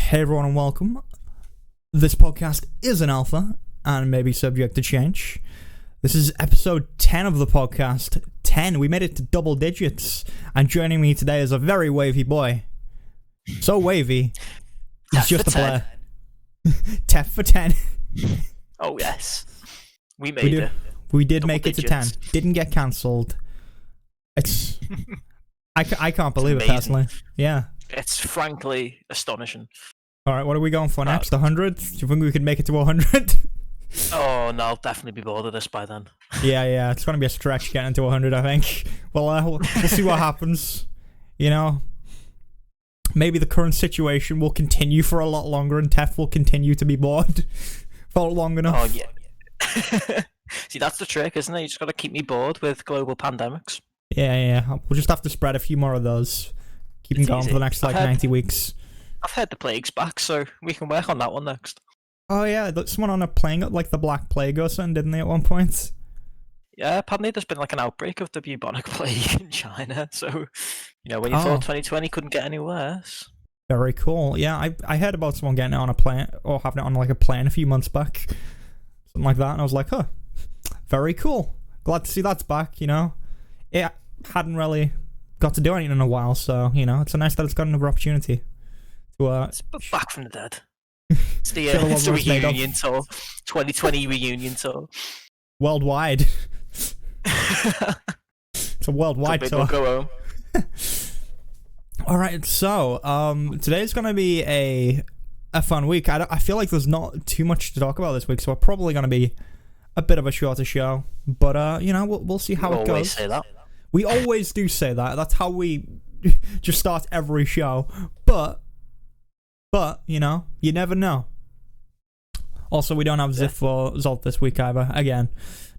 Hey everyone and welcome. This podcast is an alpha and may be subject to change. This is episode 10 of the podcast. 10. We made it to double digits. And joining me today is a very wavy boy. So wavy. He's Tef just for a player. Tef for 10. Oh yes. We made it. We did Double make it to digits. 10. Didn't get cancelled. It's... I can't believe it amazing. personally. Yeah. It's frankly astonishing. Alright, what are we going for next? 100? Do you think we could make it to 100? Oh no, I'll definitely be bored of this by then. Yeah, it's going to be a stretch getting to 100, I think. Well, we'll see what happens. You know, maybe the current situation will continue for a lot longer and Tef will continue to be bored for long enough. Oh yeah. See, that's the trick, isn't it? You just got to keep me bored with global pandemics. Yeah. We'll just have to spread a few more of those. Keep them It's going easy. for the next, 90 weeks. I've heard the plague's back, so we can work on that one next. Oh, yeah, someone on a plane got, the Black Plague or something, didn't they, at one point? Yeah, apparently there's been an outbreak of the bubonic plague in China, so, when you thought 2020 couldn't get any worse. Very cool. Yeah, I heard about someone getting it on a plane, or having it on, a plane a few months back. Something like that, and I was like, huh, very cool. Glad to see that's back, It hadn't really got to do anything in a while, so, it's nice that it's got another opportunity to, It's back from the dead. It's the, Show it's the what it's made of. reunion tour. 2020 reunion tour. Worldwide. It's a worldwide People tour. go home. Alright, so, today's gonna be a fun week. I feel like there's not too much to talk about this week, so we're probably gonna be a bit of a shorter show. But, we'll see how We it always goes. say that. We always do say that. That's how we just start every show. But, you never know. Also, we don't have Ziff or Zolt this week either. Again,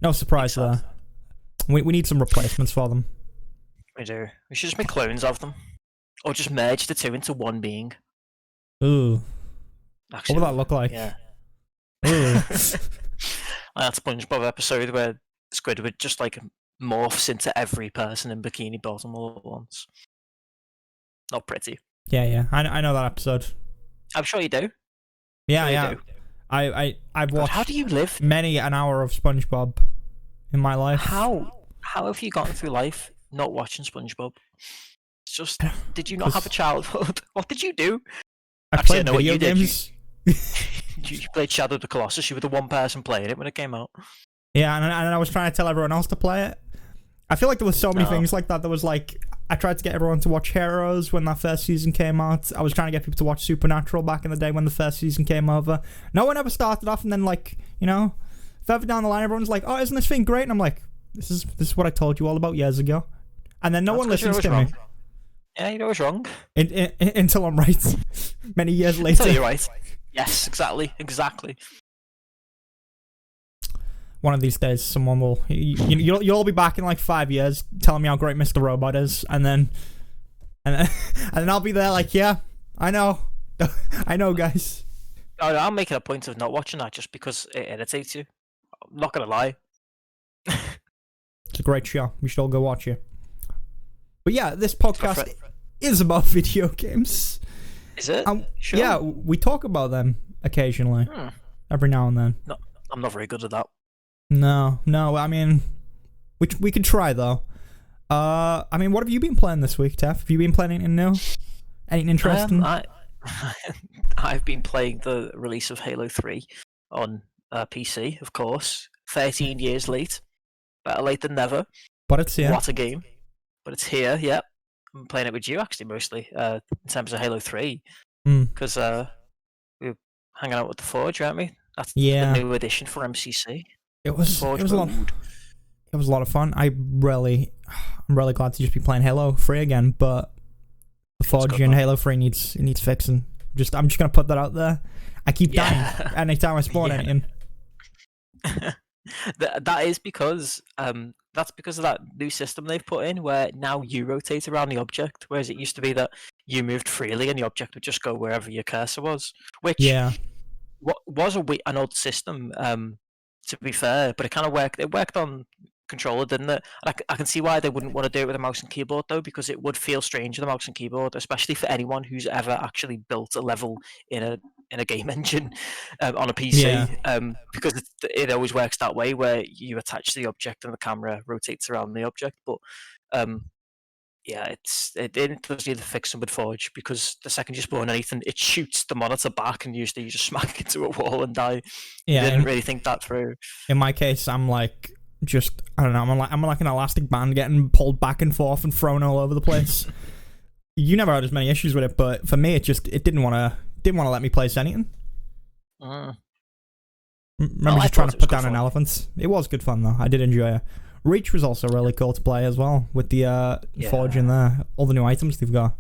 no surprise there. We need some replacements for them. We do. We should just make clones of them. Or just merge the two into one being. Ooh. Actually, What would that look like? Yeah. Ooh. Like that SpongeBob episode where Squidward just morphs into every person in Bikini Bottom all at once. Not pretty. Yeah. I know that episode. I'm sure you do. Yeah, You yeah. do. I've God, watched how do you live? many an hour of SpongeBob in my life. How have you gotten through life not watching SpongeBob? It's just, did you not have a childhood? What did you do? I Actually, I played know what video you did. games. You played Shadow of the Colossus. You were the one person playing it when it came out. Yeah, and I was trying to tell everyone else to play it. I feel like there was so many things like that. There was I tried to get everyone to watch Heroes when that first season came out. I was trying to get people to watch Supernatural back in the day when the first season came over. No one ever started off, and then further down the line, everyone's like, "Oh, isn't this thing great?" And I'm like, "This is what I told you all about years ago." And then no one That's 'cause listens you're to always me wrong. Yeah, you're always wrong. until I'm right. Many years later. So you're right. Yes, exactly. One of these days, someone will. You'll all be back in 5 years, telling me how great Mr. Robot is, and then I'll be there yeah, I know, I know, guys. Oh, I'm making a point of not watching that just because it irritates you. I'm not gonna lie. It's a great show. We should all go watch it. But yeah, this podcast is about video games. Is it? Sure. Yeah, we talk about them occasionally, every now and then. No, I'm not very good at that. No. I mean, we could try though. What have you been playing this week, Tef? Have you been playing anything new? Anything interesting? I've been playing the release of Halo 3 on PC, of course. 13 years late. Better late than never. But it's here. What a game. But it's here, yep. I'm playing it with you, actually, mostly, in terms of Halo 3. Because we were hanging out with the Forge, weren't we? That's the new edition for MCC. It was a lot. It was a lot of fun. I'm really glad to just be playing Halo 3 again. But the Forge in Halo 3 needs fixing. I'm just gonna put that out there. I keep dying anytime I spawn anything. That is because that's because of that new system they've put in, where now you rotate around the object, whereas it used to be that you moved freely and the object would just go wherever your cursor was. Which was an old system. To be fair, but it kind of worked. It worked on controller, didn't it? And I can see why they wouldn't want to do it with a mouse and keyboard though, because it would feel strange with a mouse and keyboard, especially for anyone who's ever actually built a level in a game engine on a PC. Because it always works that way, where you attach the object and the camera rotates around the object. But yeah, it does need to fix some with Forge, because the second you spawn anything, it shoots the monitor back, and usually you just smack into a wall and die. Yeah, I didn't really think that through. In my case, I'm like, just, I don't know, I'm like an elastic band getting pulled back and forth and thrown all over the place. You never had as many issues with it, but for me, it didn't want to let me place anything. Remember just trying to put down an elephant. It was good fun though. I did enjoy it. Reach was also really cool to play as well, with the Forge in there, all the new items they've got.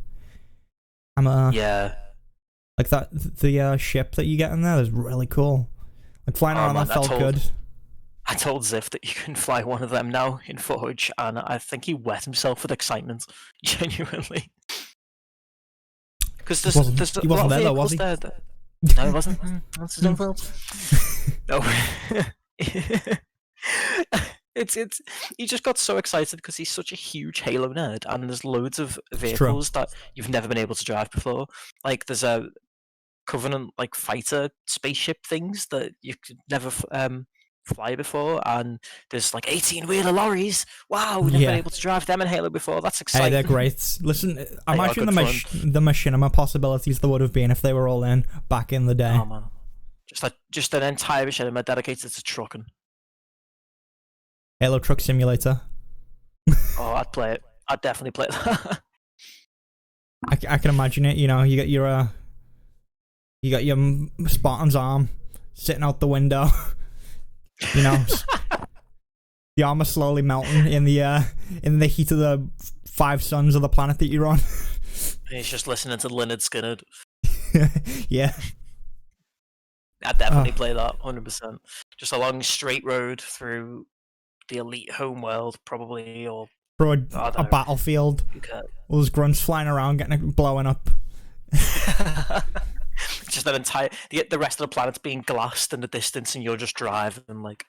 Like that, the ship that you get in there is really cool. Like flying around that felt good. I told Ziff that you can fly one of them now in Forge, and I think he wet himself with excitement, genuinely. Because he wasn't there though, was he? No, he wasn't. That's his own fault. No. It's he just got so excited because he's such a huge Halo nerd, and there's loads of vehicles that you've never been able to drive before. Like there's a Covenant like fighter spaceship things that you could never fly before, and there's like 18-wheeler lorries. Wow, we've never been able to drive them in Halo before. That's exciting. Hey, they're great. Listen, imagine the machinima possibilities there would have been if they were all in back in the day. Oh man, just an entire machinima dedicated to trucking. Halo Truck Simulator. Oh, I'd play it. I'd definitely play that. I can imagine it. You know, you got your Spartan's arm sitting out the window. You know, the armor slowly melting in the heat of the 5 suns of the planet that you're on. And he's just listening to Lynyrd Skynyrd. Yeah. I'd definitely play that 100%. Just a long straight road through the elite home world, probably, or through a battlefield. All those grunts flying around, blowing up. Just an entire the rest of the planet's being glassed in the distance, and you're just driving like.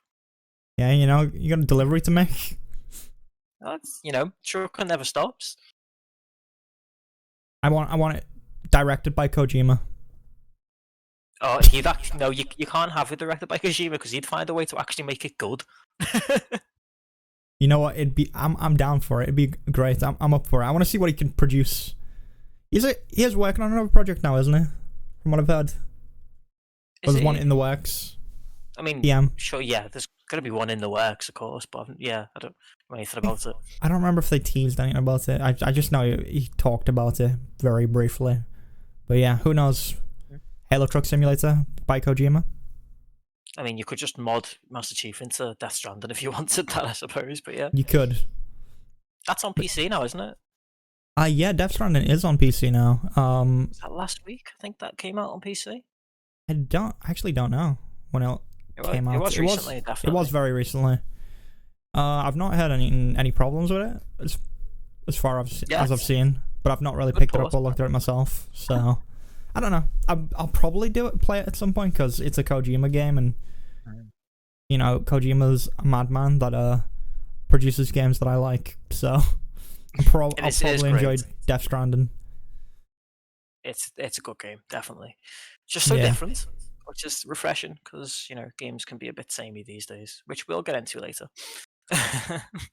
Yeah, you know, you got a delivery to make. That's, you know, truck never stops. I want it directed by Kojima. Oh, no, you can't have it directed by Kojima, because he'd find a way to actually make it good. You know what? I'm down for it. It'd be great. I'm up for it. I want to see what he can produce. He is working on another project now, isn't he? From what I've heard. There's one in the works. I mean, sure, yeah, there's gonna be one in the works, of course, but yeah, I don't know anything about it. I don't remember if they teased anything about it. I just know he talked about it very briefly. But yeah, who knows? Halo Truck Simulator by Kojima. I mean, you could just mod Master Chief into Death Stranding if you wanted that, I suppose, but yeah. You could. That's on PC now, isn't it? Yeah, Death Stranding is on PC now. Was that last week? I think that came out on PC. I actually don't know when it came out. It was recently, definitely. It was very recently. I've not had any problems with it as far as I've seen, but I've not really picked it up or looked at it myself. So I don't know. I'll probably play it at some point, because it's a Kojima game, and you know, Kojima's a madman that produces games that I like. So I'll probably enjoy Death Stranding. It's a good game, definitely. Just so different, which is refreshing, because, you know, games can be a bit samey these days, which we'll get into later.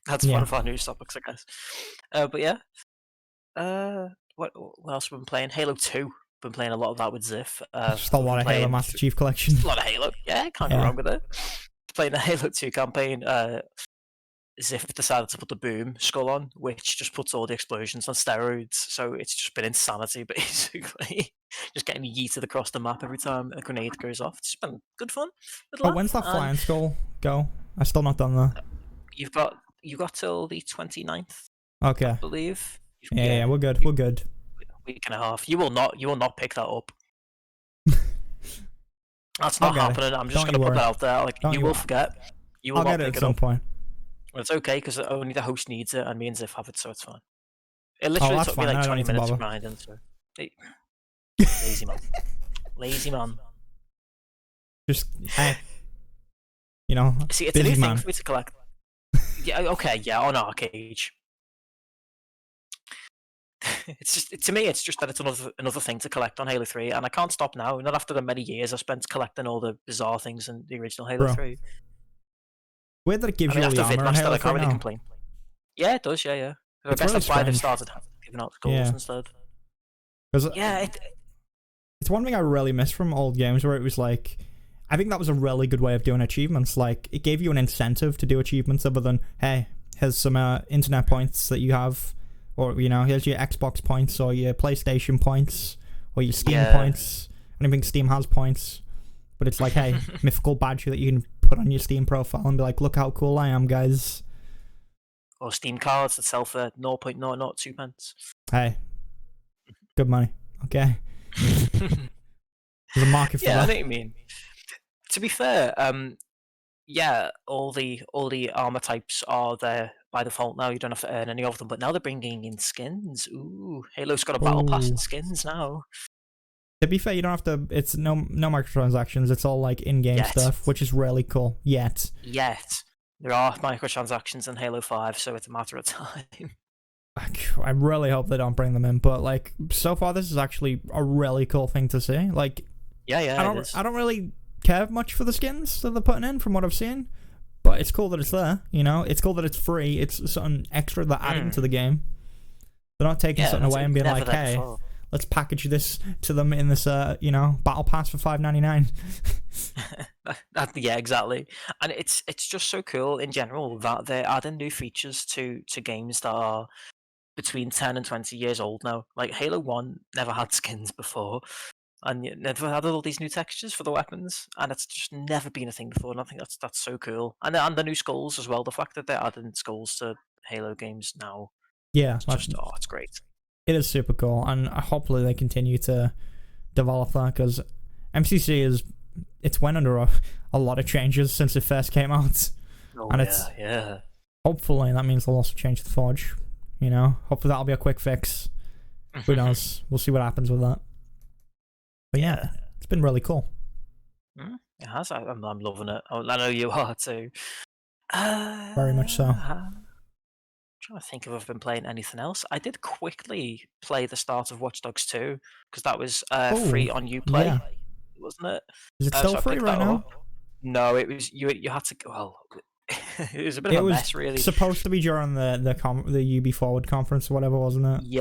That's one of our news topics, I guess. But yeah, what else have we been playing? Halo 2. Been playing a lot of that with Ziff. Just a lot of Halo Master Chief Collection. A lot of Halo, yeah, can't go wrong with it. Playing the Halo 2 campaign. Ziff decided to put the boom skull on, which just puts all the explosions on steroids. So it's just been insanity, basically. Just getting yeeted across the map every time a grenade goes off. It's been good fun. When's that flying skull go? I've still not done that. You got till the 29th. Okay. I believe. Yeah, we're good. We're good. Week and a half. You will not pick that up. That's not happening. I'm just gonna put that out there. Like, you will forget. You will not pick it up. I'll get it at some point. Well, it's okay, because only the host needs it, and me and Ziff have it, so it's fine. It literally took me like 20 minutes of grinding, so... Lazy man. Lazy man. Just, you know, see, it's a new thing for me to collect. Yeah, okay, yeah, on Arcade. It's just to me, it's just that it's another thing to collect on Halo 3, and I can't stop now. Not after the many years I spent collecting all the bizarre things in the original Halo Bro. 3. Weird that it gives I mean, you all the after armor on Vidmaster, Halo I 3 can't really now. complain. Yeah, it does. Yeah. So I It's guess really that's why they strange. started giving out skulls instead. Yeah, it's one thing I really miss from old games where it was like, I think that was a really good way of doing achievements. Like, it gave you an incentive to do achievements other than, hey, here's some internet points that you have, or, you know, here's your Xbox points, or your PlayStation points, or your Steam points. I don't think Steam has points, but it's like, hey, mythical badge that you can put on your Steam profile and be like, look how cool I am, guys. Or Steam cards that sell for 0.002 pence. Hey, good money. Okay. There's a market for that. Yeah, I know what you mean. To be fair, yeah, all the armor types are there by default now. You don't have to earn any of them, but now they're bringing in skins. Ooh, Halo's got a battle pass and skins now. To be fair, you don't have to. It's no microtransactions. It's all like in-game stuff, which is really cool. Yet there are microtransactions in Halo 5, so it's a matter of time. I really hope they don't bring them in, but like so far, this is actually a really cool thing to see. Like, yeah, I don't really care much for the skins that they're putting in from what I've seen, but it's cool that it's there. You know, it's cool that it's free. It's something extra they're adding to the game. They're not taking something away and being like, hey, let's package this to them in this, you know, battle pass for $5.99. Yeah, exactly. And it's just so cool in general that they're adding new features to games that are between 10 and 20 years old now. Like Halo 1 never had skins before, and never had all these new textures for the weapons, and it's just never been a thing before, and I think that's so cool. And the new skulls as well, the fact that they're adding skulls to Halo games now. Yeah. It's just, it's great. It is super cool, and hopefully they continue to develop that, because MCC it's went under a lot of changes since it first came out. Yeah. Hopefully that means they'll also change the Forge. You know, hopefully that'll be a quick fix. Who knows? We'll see what happens with that. But yeah, it's been really cool. It has. I'm loving it. I know you are too. Very much so. I'm trying to think if I've been playing anything else. I did quickly play the start of Watch Dogs 2 because that was free on Uplay, wasn't it? Is it still free right now? No, it was. You had to. Well, it was a bit of a mess, really. Supposed to be during the UB Forward conference or whatever, wasn't it? Yeah,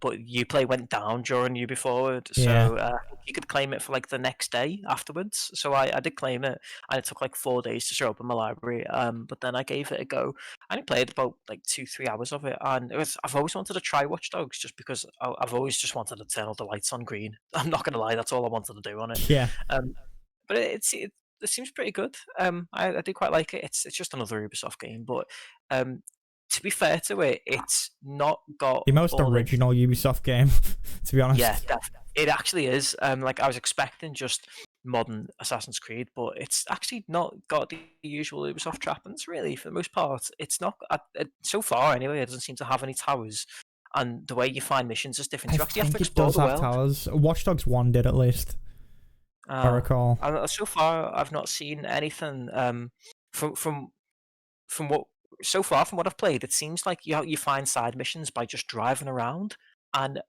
but Uplay went down during UB Forward, so you could claim it for like the next day afterwards. So I did claim it, and it took like 4 days to show up in my library. But then I gave it a go. I only played about like 2-3 hours of it, and I've always wanted to try Watch Dogs just because I've always just wanted to turn all the lights on green. I'm not gonna lie, that's all I wanted to do on it. Yeah. But it seems pretty good. I do quite like it. It's just another Ubisoft game, but to be fair to it, it's not got the most original Ubisoft game, to be honest. Yeah, it actually is. Like I was expecting just modern Assassin's Creed, but it's actually not got the usual Ubisoft trappings, really, for the most part. It's not, so far anyway, it doesn't seem to have any towers, and the way you find missions is different. You actually have to explore the world. Towers. Watch Dogs 1 did, at least. I recall. So far, I've not seen anything from what. So far, from what I've played, it seems like you find side missions by just driving around and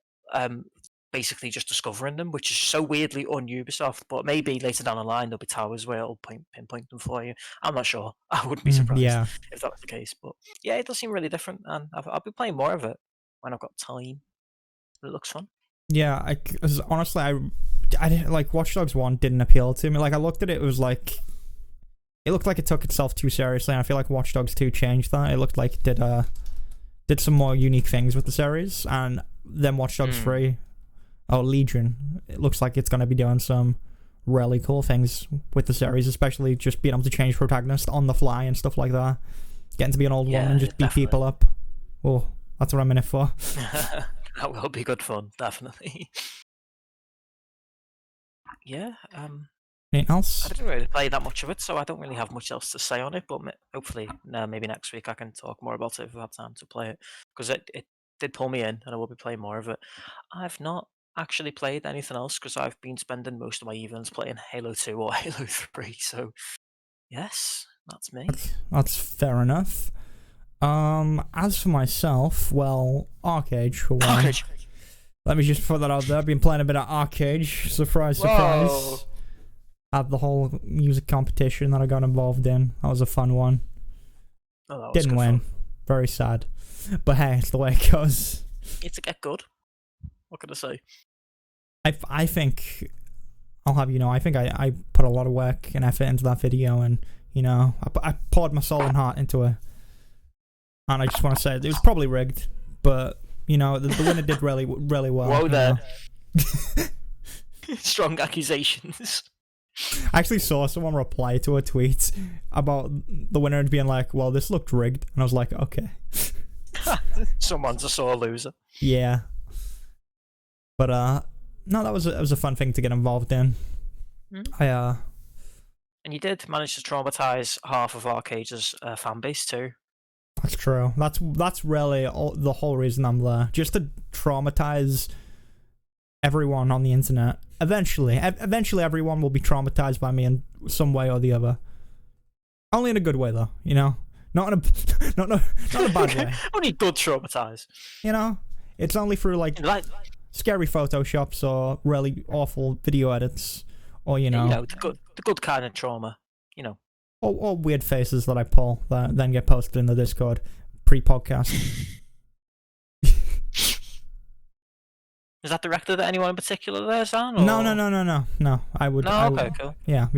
basically just discovering them, which is so weirdly un-Ubisoft. But maybe later down the line there'll be towers where it'll pinpoint them for you. I'm not sure. I wouldn't be surprised if that was the case. But yeah, it does seem really different, and I'll be playing more of it when I've got time. It looks fun. Yeah, honestly, I didn't like Watch Dogs 1 didn't appeal to me. Like I looked at it, it was like it looked like it took itself too seriously, and I feel like Watch Dogs 2 changed that. It looked like it did some more unique things with the series, and then Watch Dogs 3, Legion, it looks like it's going to be doing some really cool things with the series, especially just being able to change protagonist on the fly and stuff like that. Getting to be an old woman and just beat people up. Oh, that's what I'm in it for. That will be good fun, definitely. Yeah. Anything else? I didn't really play that much of it, so I don't really have much else to say on it. But hopefully, maybe next week I can talk more about it if I have time to play it, because it did pull me in, and I will be playing more of it. I've not actually played anything else because I've been spending most of my evenings playing Halo 2 or Halo 3. So, yes, that's me. That's fair enough. As for myself, well, Arcade for one. Arcade. Let me just put that out there. I've been playing a bit of Arcade. Surprise, surprise. Whoa. Had the whole music competition that I got involved in. That was a fun one. Oh, that was Didn't win. fun. Very sad. But hey, it's the way it goes. It's to get good. What can I say? I think, I'll have you know, I think I put a lot of work and effort into that video, and, you know, I poured my soul and heart into it. And I just want to say, it was probably rigged, but, you know, the winner did really, really well. Whoa there. Strong accusations. I actually saw someone reply to a tweet about the winner being like, well, this looked rigged. And I was like, okay. Someone's a sore loser. Yeah. But, no, it was a fun thing to get involved in. And you did manage to traumatize half of Arcade's fan base too. That's true. That's really the whole reason I'm there. Just to traumatize everyone on the internet. Eventually everyone will be traumatized by me in some way or the other. Only in a good way, though, you know? Not in a bad way. Only good traumatize. You know? It's only through, like scary photoshops or really awful video edits, or, you know... the good kind of trauma, you know. Or weird faces that I pull that then get posted in the Discord pre-podcast. Is that directed at anyone in particular there, Zan? No. I would... Okay, cool. Yeah.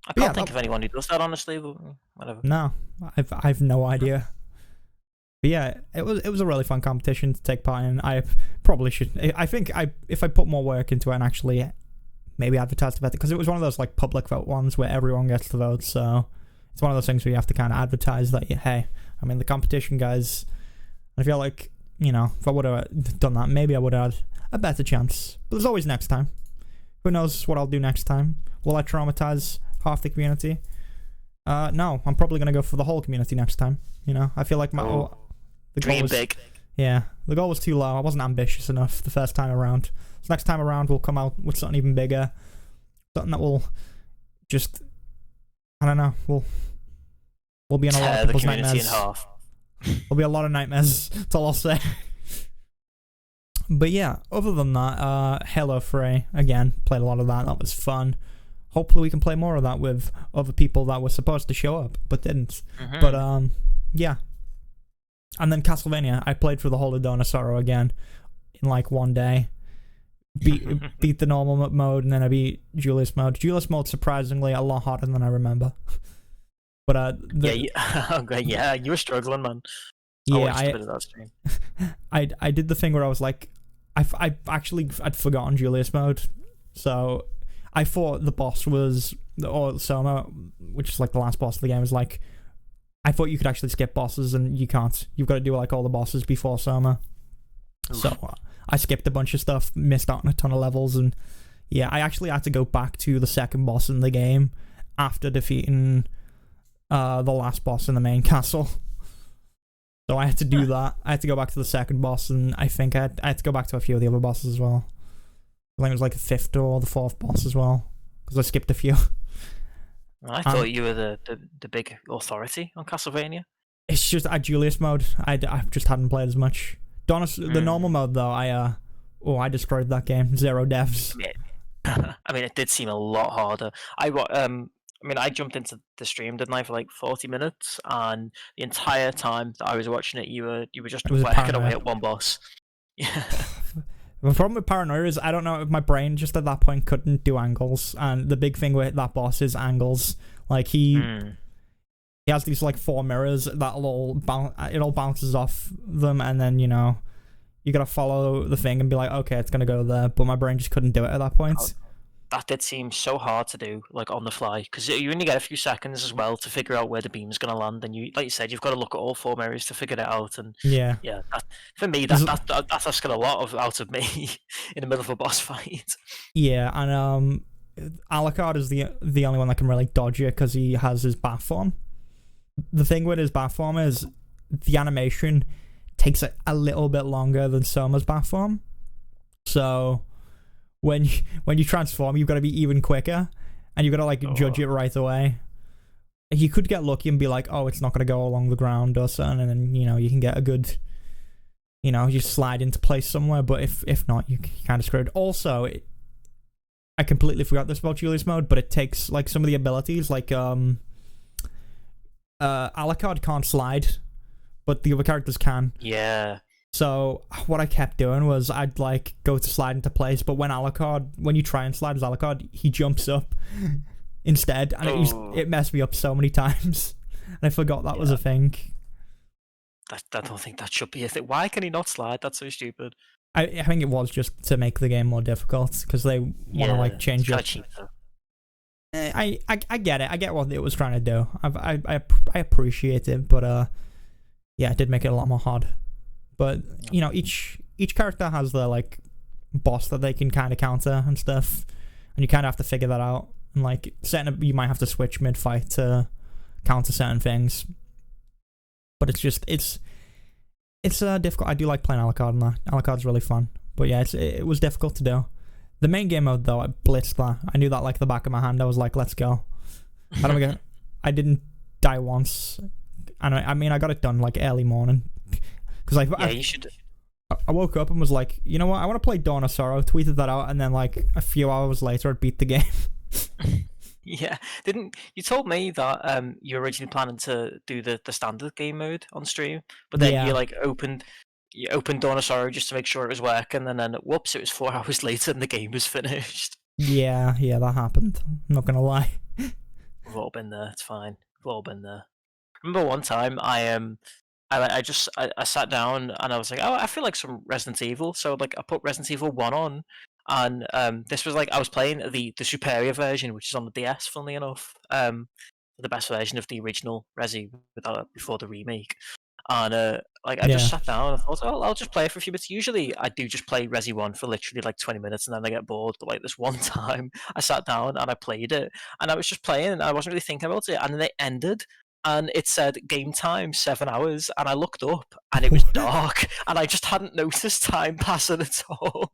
I can't think of anyone who does that, honestly, but whatever. No, I've no idea. But yeah, it was a really fun competition to take part in. I probably should... I think if I put more work into it and actually maybe advertise about it, because it was one of those like public vote ones where everyone gets to vote, so it's one of those things where you have to kind of advertise that, hey, I'm in the competition, guys. I feel like, you know, if I would have done that, maybe I would have had a better chance. But there's always next time. Who knows what I'll do next time? Will I traumatize half the community? No, I'm probably going to go for the whole community next time. You know, I feel like the goal was big. Yeah, the goal was too low. I wasn't ambitious enough the first time around. So next time around, we'll come out with something even bigger. Something that will just, I don't know, we'll be in a lot of people's nightmares. There'll be a lot of nightmares, that's all I'll say. But yeah, other than that, Halo 3, again, played a lot of that. That was fun. Hopefully we can play more of that with other people that were supposed to show up, but didn't. But, yeah. And then Castlevania, I played through the whole of Dawn of Sorrow again in like one day. Beat the normal mode, and then I beat Julius mode. Julius mode, surprisingly, a lot harder than I remember. But yeah, you were struggling, man. Yeah, I did the thing where I was like, I'd forgotten Julius mode, so I thought the boss was, or Soma, which is like the last boss of the game, was like, I thought you could actually skip bosses, and you can't. You've got to do like all the bosses before Soma. So I skipped a bunch of stuff, missed out on a ton of levels, and yeah, I actually had to go back to the second boss in the game after defeating the last boss in the main castle. So I had to do that. I had to go back to the second boss, and I think I had to go back to a few of the other bosses as well. I think it was like the fifth or the fourth boss as well, because I skipped a few. I thought you were the big authority on Castlevania. It's just at Julius mode, I just hadn't played as much. The normal mode though, I destroyed that game. 0 devs. I mean, it did seem a lot harder. I jumped into the stream, didn't I, for like 40 minutes, and the entire time that I was watching it, you were just working away at one boss. Yeah. The problem with Paranoia is I don't know if my brain just at that point couldn't do angles, and the big thing with that boss is angles. Like he has these like 4 mirrors that it all bounces off them, and then you know you gotta follow the thing and be like, okay, it's gonna go there. But my brain just couldn't do it at that point. That did seem so hard to do, like on the fly, because you only get a few seconds as well to figure out where the beam's gonna land, and you, like you said, you've got to look at all 4 mirrors to figure it out. And yeah, for me, that's asking a lot out of me in the middle of a boss fight. Yeah, and Alucard is the only one that can really dodge it because he has his bat form. The thing with his bat form is the animation takes a little bit longer than Soma's bat form, so when you transform, you've got to be even quicker, and you've got to like judge it right away. you could get lucky and be like, oh, it's not going to go along the ground or something, and then, you can get a good, you slide into place somewhere, but if not, you kind of screwed. Also, I completely forgot this about Julius mode, but it takes, like, some of the abilities, like, Alucard can't slide, but the other characters can. Yeah. So what I kept doing was I'd, like, go to slide into place, but when you try and slide as Alucard, he jumps up instead, and it messed me up so many times, and I forgot that was a thing. I don't think that should be a thing. Why can he not slide? That's so stupid. I think it was just to make the game more difficult, because they want to, like, change it. Cheap, though. I get it. I get what it was trying to do. I appreciate it, but yeah, it did make it a lot more hard. But each character has their, like, boss that they can kind of counter and stuff, and you kind of have to figure that out. And, like, you might have to switch mid fight to counter certain things. But it's difficult. I do like playing Alucard, and that Alucard's really fun. But yeah, it was difficult to do. The main game mode, though, I blitzed that. I knew that like the back of my hand. I was like, let's go. I didn't die once, and I got it done like early morning. Because you should. I woke up and was like, you know what? I want to play Dawn of Sorrow. Tweeted that out, and then like a few hours later, I'd beat the game. Yeah, didn't you told me that you were originally planning to do the standard game mode on stream, but then you like opened Dawn of Sorrow just to make sure it was working, and then whoops, it was 4 hours later and the game was finished. Yeah, that happened. I'm not gonna lie. We've all been there. It's fine. We've all been there. Remember one time I sat down and I was like, oh, I feel like some Resident Evil. So like I put Resident Evil 1 on, and this was like I was playing the superior version, which is on the DS, funnily enough. The best version of the original Resi before the remake. And I just sat down and thought, oh, I'll just play it for a few minutes. Usually I do just play Resi 1 for literally like 20 minutes and then I get bored. But like this one time I sat down and I played it, and I was just playing and I wasn't really thinking about it, and then it ended and it said game time 7 hours, and I looked up and it was dark and I just hadn't noticed time passing at all.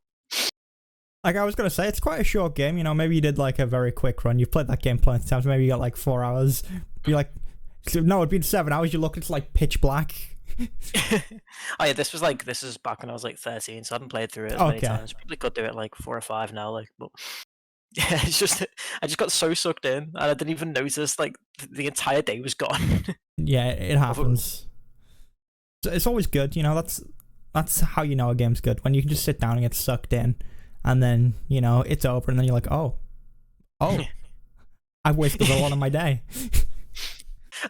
Like I was gonna say, it's quite a short game, maybe you did like a very quick run. You've played that game plenty of times, maybe you got like 4 hours. You're like, no, it'd been 7 hours, you look, it's like pitch black. Oh yeah, this is back when I was like 13, so I haven't played through it as many times. Probably could do it like 4 or 5 now, like, but yeah, I just got so sucked in and I didn't even notice like the entire day was gone. Yeah, it happens. It's always good, that's how you know a game's good, when you can just sit down and get sucked in, and then it's over, and then you're like, oh I've wasted a lot of my day.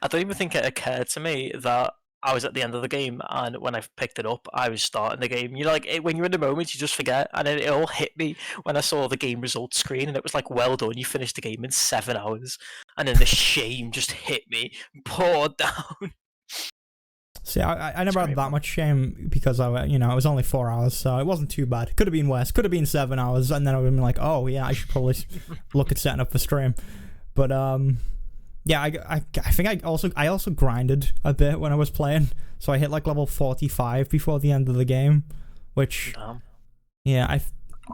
I don't even think it occurred to me that I was at the end of the game, and when I picked it up, I was starting the game. When you're in the moment, you just forget, and it all hit me when I saw the game results screen, and it was like, well done, you finished the game in 7 hours, and then the shame just hit me, poured down. See, I never had that much shame, because it was only 4 hours, so it wasn't too bad. Could have been worse. Could have been 7 hours, and then I would have been like, oh yeah, I should probably look at setting up the stream. But yeah, I think I also grinded a bit when I was playing, so I hit like level 45 before the end of the game, which yeah,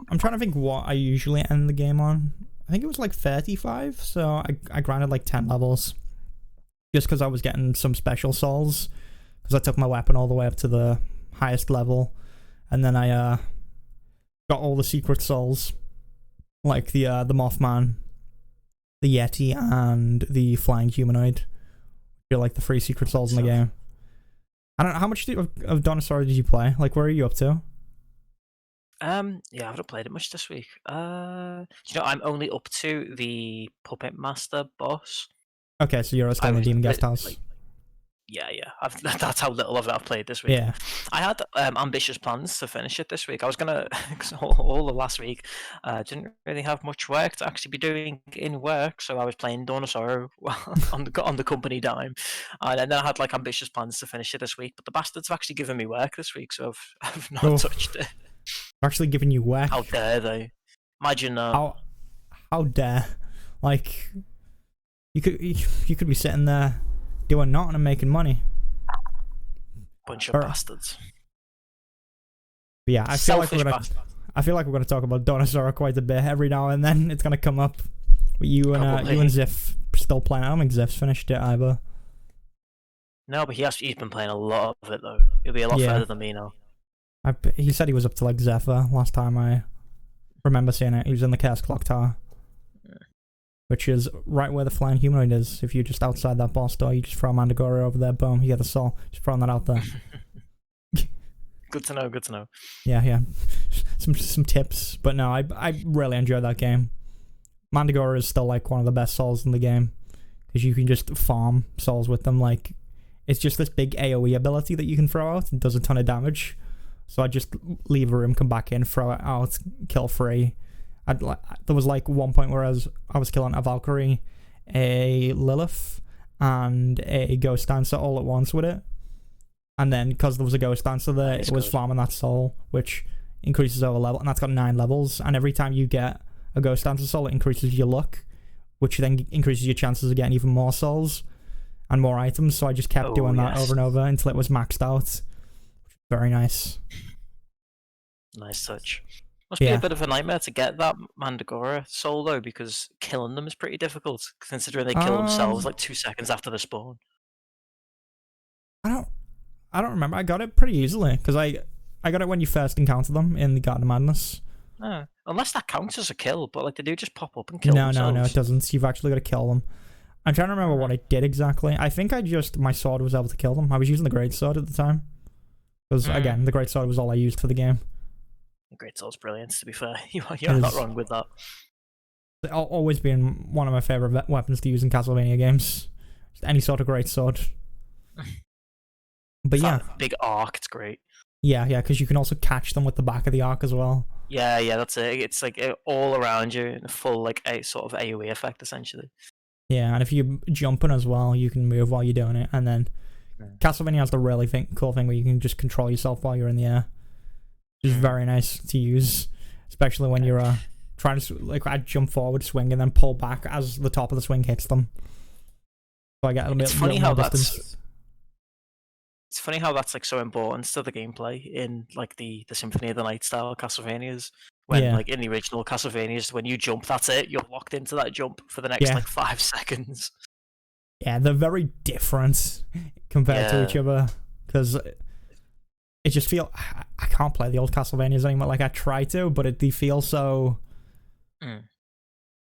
I'm trying to think what I usually end the game on. I think it was like 35, so I grinded like 10 levels, just because I was getting some special souls, because I took my weapon all the way up to the highest level, and then I got all the secret souls, like the Mothman, the Yeti, and the Flying Humanoid. You're like the 3 secret souls in the game. I don't know, how much of Dawn of Sorrow did you play? Like, where are you up to? Yeah, I haven't played it much this week. I'm only up to the Puppet Master boss. Okay, so you're still in the Demon Guest House. Yeah. That's how little of it I've played this week. Yeah. I had ambitious plans to finish it this week. I was gonna, cause all of last week, didn't really have much work to actually be doing in work, so I was playing Dawn of Sorrow on the company dime, and then I had like ambitious plans to finish it this week. But the bastards have actually given me work this week, so I've not touched it. They're actually giving you work. How dare they? Imagine that. How dare? Like, you could be sitting there doing nothing and making money. Bunch of bastards. But yeah, I feel like we're gonna talk about Dawn of Sorrow quite a bit every now and then. It's gonna come up with you and Ziff still playing. I don't think Zep's finished it either. No, but he's been playing a lot of it though. He'll be a lot further than me now. He said he was up to like Zephyr last time I remember seeing it. He was in the Chaos Clock Tower, which is right where the flying humanoid is. If you're just outside that boss door, you just throw Mandragora over there, boom, you get the soul. Just throwing that out there. Good to know, good to know. Yeah. Some tips. But no, I really enjoyed that game. Mandragora is still like one of the best souls in the game, because you can just farm souls with them. Like, it's just this big AoE ability that you can throw out and does a ton of damage. So I just leave a room, come back in, throw it out, kill free. There was like one point where I was killing a Valkyrie, a Lilith, and a Ghost Dancer all at once with it. And then because there was a Ghost Dancer there, it was farming that soul, which increases over level, and that's got 9 levels. And every time you get a Ghost Dancer soul, it increases your luck, which then increases your chances of getting even more souls and more items. So I just kept doing that over and over until it was maxed out. Very nice. Nice touch. Must be a bit of a nightmare to get that Mandragora soul though, because killing them is pretty difficult, considering they kill themselves like 2 seconds after the spawn. I don't remember. I got it pretty easily because I got it when you first encounter them in the Garden of Madness. No, unless that counts as a kill, but like they do just pop up and kill themselves. No, it doesn't. You've actually got to kill them. I'm trying to remember what I did exactly. I think my sword was able to kill them. I was using the great sword at the time. Because again, the great sword was all I used for the game. The great sword's brilliant, to be fair. You're not wrong with that. It's always been one of my favourite weapons to use in Castlevania games. Just any sort of great sword. But big arc, it's great. Yeah, because you can also catch them with the back of the arc as well. Yeah, that's it. It's like all around you in a full like a sort of AoE effect essentially. Yeah, and if you're jumping as well, you can move while you're doing it, and then Castlevania has the really cool thing where you can just control yourself while you're in the air. Which is very nice to use, especially when you're trying to I'd jump forward, swing, and then pull back as the top of the swing hits them. So I get a bit more distance. It's funny how that's like so important to the gameplay in like the Symphony of the Night style Castlevanias. When like in the original Castlevanias, when you jump, that's it. You're locked into that jump for the next like 5 seconds. Yeah, they're very different compared to each other, because it just feel I can't play the old Castlevanias anymore. Like I try to, but they feel so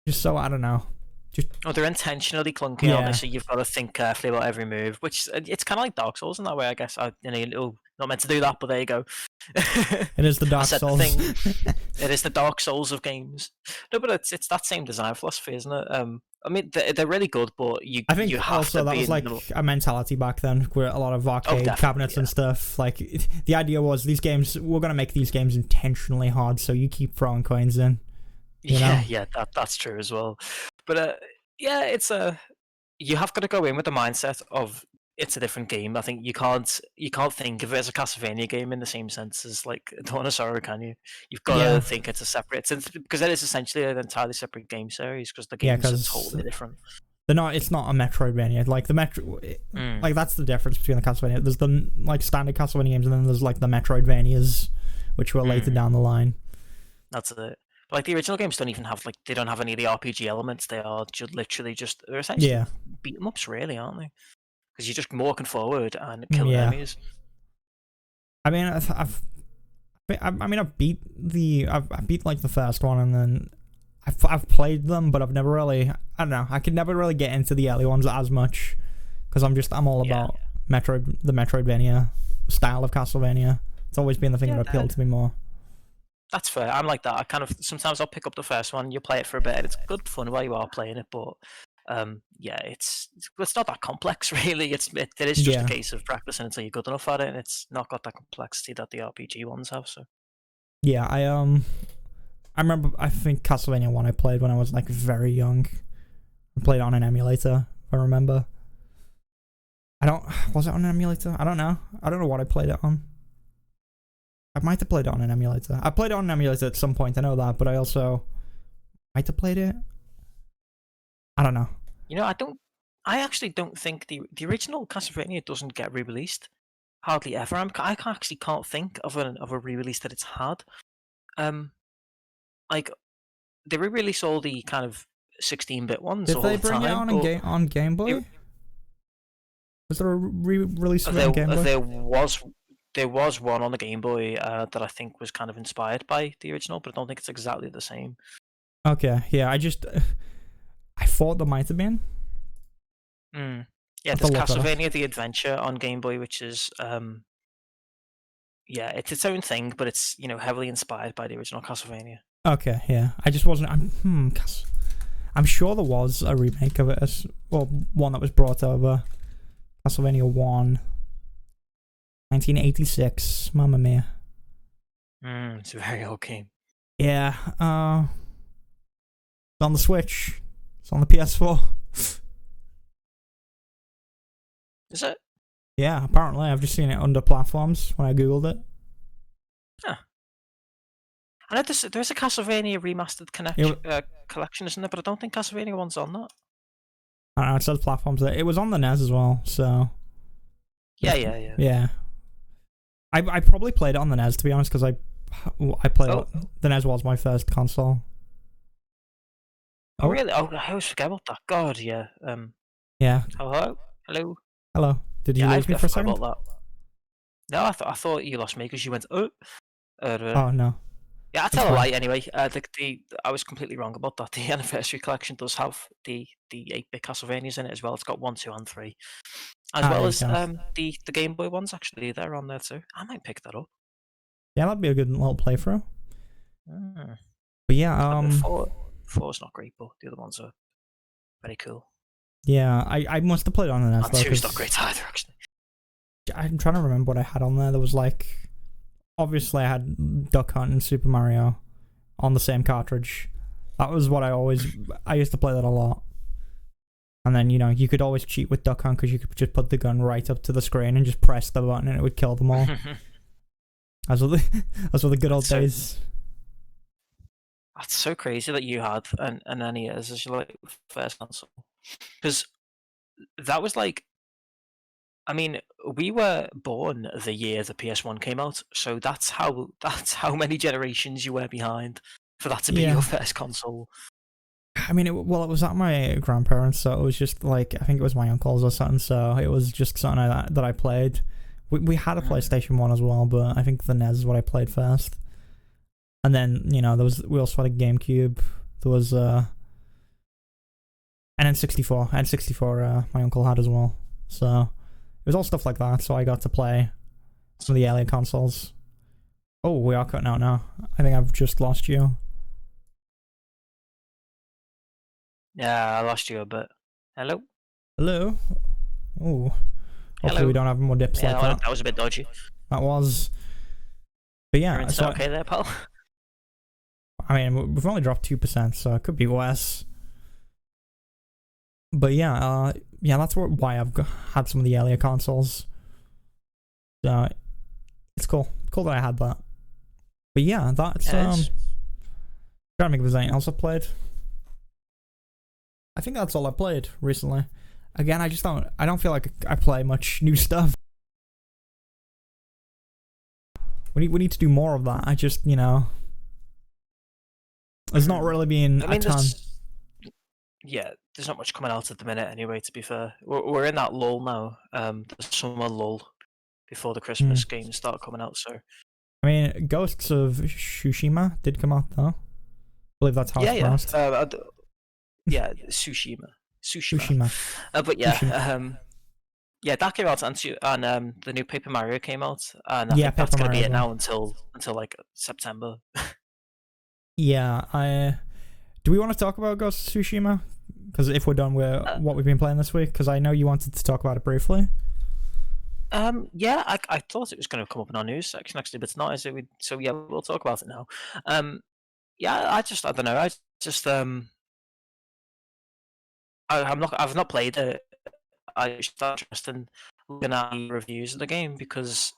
just so I don't know. They're intentionally clunky, obviously. You've got to think carefully about every move, which it's kind of like Dark Souls in that way, I guess. Not meant to do that, but there you go. It is the Dark Souls. It is the Dark Souls of games. No, but it's that same design philosophy, isn't it? I mean, they're really good, but I think you have also to that be was like a mentality back then, where a lot of arcade cabinets and stuff. Like the idea was we're gonna make these games intentionally hard, so you keep throwing coins in. You know? That's true as well. But it's you have got to go in with the mindset of it's a different game. I think you can't think of it as a Castlevania game in the same sense as like Dawn of Sorrow, can you? You've got to think it's a separate, because it is essentially an entirely separate game series, because the games are totally different. It's not a Metroidvania. Like the like that's the difference between the Castlevania. There's the like standard Castlevania games, and then there's like the Metroidvanias, which were later down the line. That's it. Like the original games don't even have they don't have any of the RPG elements. They are they're essentially beat 'em ups, really, aren't they? Because you're just walking forward and killing enemies. I mean, I've beat like the first one, and then I've played them, but I've never really, I don't know, I could never really get into the early ones as much, because I'm all about the Metroidvania style of Castlevania. It's always been the thing that appealed to me more. That's fair. I'm like that. I kind of sometimes I'll pick up the first one, you play it for a bit, and it's good fun while you are playing it. But it's not that complex really. It is just a case of practicing until you're good enough at it, and it's not got that complexity that the RPG ones have. So I remember, I think Castlevania 1 I played when I was like very young. I played it on an emulator, if I remember. Was it on an emulator? I don't know what I played it on. I might have played it on an emulator. I played it on an emulator at some point, I know that, but I also might have played it. I don't know. I actually don't think the original Castlevania doesn't get re-released. Hardly ever. I actually can't think of a re-release that it's had. Like they re-release all the kind of 16-bit ones Did all they the bring it time. on Game Boy? Was there a re-release of it on Game Boy? There was one on the Game Boy that I think was kind of inspired by the original, but I don't think it's exactly the same. Okay, yeah, I thought there might have been. Yeah, there's Castlevania The Adventure on Game Boy, which is yeah, it's its own thing, but it's heavily inspired by the original Castlevania. Okay, yeah, I just wasn't. I'm sure there was a remake of it, or one that was brought over. Castlevania 1, 1986. Mamma mia. It's a very old game. Yeah, it's on the Switch. It's on the PS4. Is it? Yeah, apparently. I've just seen it under platforms when I googled it. Huh. I know there's a Castlevania remastered collection, isn't there? But I don't think Castlevania 1's on that. I don't know, it says platforms there. It was on the NES as well, so... Yeah. I probably played it on the NES, to be honest, because I played it. The NES was my first console. Oh, really? Oh, I always forget about that. God, yeah. Yeah. Hello? Did you lose me for a second? About that. No, I thought you lost me because you went, oh, no. Yeah, I tell a lie anyway. I was completely wrong about that. The Anniversary Collection does have the 8-bit Castlevanias in it as well. It's got 1, 2, and 3, as well as the Game Boy ones. Actually, they're on there too. I might pick that up. Yeah, that'd be a good little playthrough. But yeah, 4's not great, but the other ones are very cool. Yeah, I must have played it on the NES. And 2's not great either, actually. I'm trying to remember what I had on there. There was obviously I had Duck Hunt and Super Mario on the same cartridge. That was what I used to play that a lot. And then, you could always cheat with Duck Hunt because you could just put the gun right up to the screen and just press the button and it would kill them all. Those were the good old days. That's so crazy that you had an NES as your first console. Because that was I mean, we were born the year the PS1 came out, so that's how many generations you were behind for that to be your first console. I mean, it was at my grandparents', so it was just I think it was my uncle's or something. So it was just something that I played. We had a PlayStation 1 as well, but I think the NES is what I played first. And then we also had a GameCube. There was an N64. N64 my uncle had as well. So it was all stuff like that, so I got to play some of the earlier consoles. Oh, we are cutting out now. I think I've just lost you. Yeah, I lost you a bit. Hello? Hello? Oh. Hopefully we don't have more dips like that. That was a bit dodgy. That was... But yeah... You're okay there, pal? I mean, we've only dropped 2%, so it could be worse. But yeah, that's why I've had some of the earlier consoles. So it's cool. Cool that I had that. But yeah, that's trying to think if there's anything else I've played. I think that's all I played recently. Again, I don't feel like I play much new stuff. We need to do more of that. I just, there's not really been a ton. There's not much coming out at the minute anyway, to be fair. We're in that lull now, the summer lull, before the Christmas games start coming out, so... I mean, Ghosts of Tsushima did come out, though. I believe that's how it's pronounced. Tsushima. But yeah, that came out, and the new Paper Mario came out, and I think that's going to be it now until September. Yeah, do we want to talk about Ghost of Tsushima? Because if we're done with what we've been playing this week, because I know you wanted to talk about it briefly. Yeah, I thought it was going to come up in our news section actually, but it's not, is it? So yeah, we'll talk about it now. Yeah, I don't know. I've not played it. I started interested in looking at reviews of the game because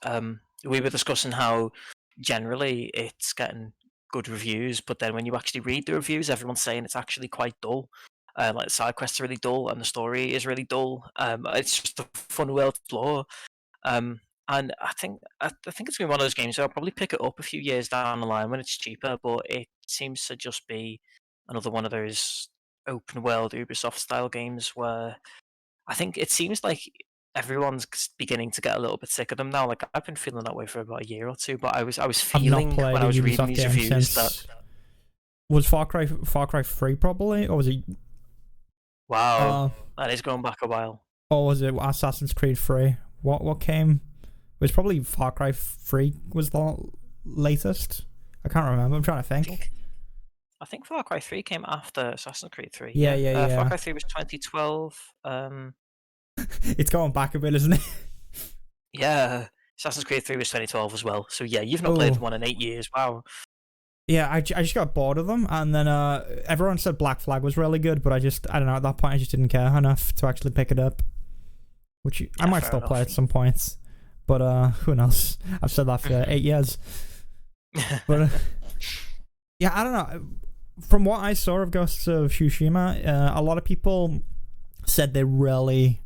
we were discussing how generally it's getting good reviews, but then when you actually read the reviews, everyone's saying it's actually quite dull. Like the side quests are really dull and the story is really dull. It's just a fun world to explore. And I think it's gonna be one of those games. So I'll probably pick it up a few years down the line when it's cheaper. But it seems to just be another one of those open world Ubisoft style games where I think it seems like everyone's beginning to get a little bit sick of them now. Like I've been feeling that way for about a year or two, but I was I've not feeling played when a I was reading Ubisoft these game reviews since. that Was Far Cry 3 probably, or was it? wow, that is going back a while. Or was it Assassin's Creed 3? What came? It was probably Far Cry 3 was the latest. I can't remember. I'm trying to think. I think Far Cry 3 came after Assassin's Creed 3. Yeah. Far Cry 3 was 2012. It's going back a bit, isn't it? Yeah, Assassin's Creed 3 was 2012 as well. So yeah, you've not played one in 8 years. Wow. Yeah, I just got bored of them, and then everyone said Black Flag was really good, but I don't know, at that point I just didn't care enough to actually pick it up. Which I might still play at some points, but who knows? I've said that for 8 years. But yeah, I don't know. From what I saw of Ghosts of Tsushima, a lot of people said they really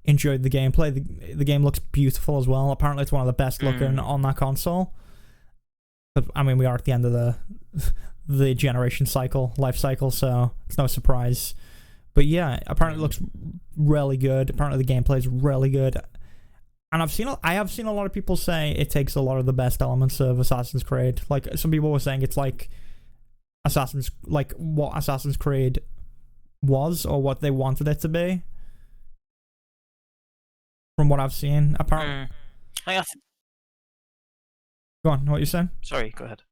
enjoyed the gameplay. The game looks beautiful as well. Apparently, it's one of the best looking on that console. But I mean, we are at the end of the generation life cycle, so it's no surprise. But yeah, apparently it looks really good. Apparently the gameplay is really good. And I have seen a lot of people say it takes a lot of the best elements of Assassin's Creed. Like some people were saying it's like what Assassin's Creed was or what they wanted it to be. From what I've seen, apparently. Go on, what you saying? Sorry, go ahead.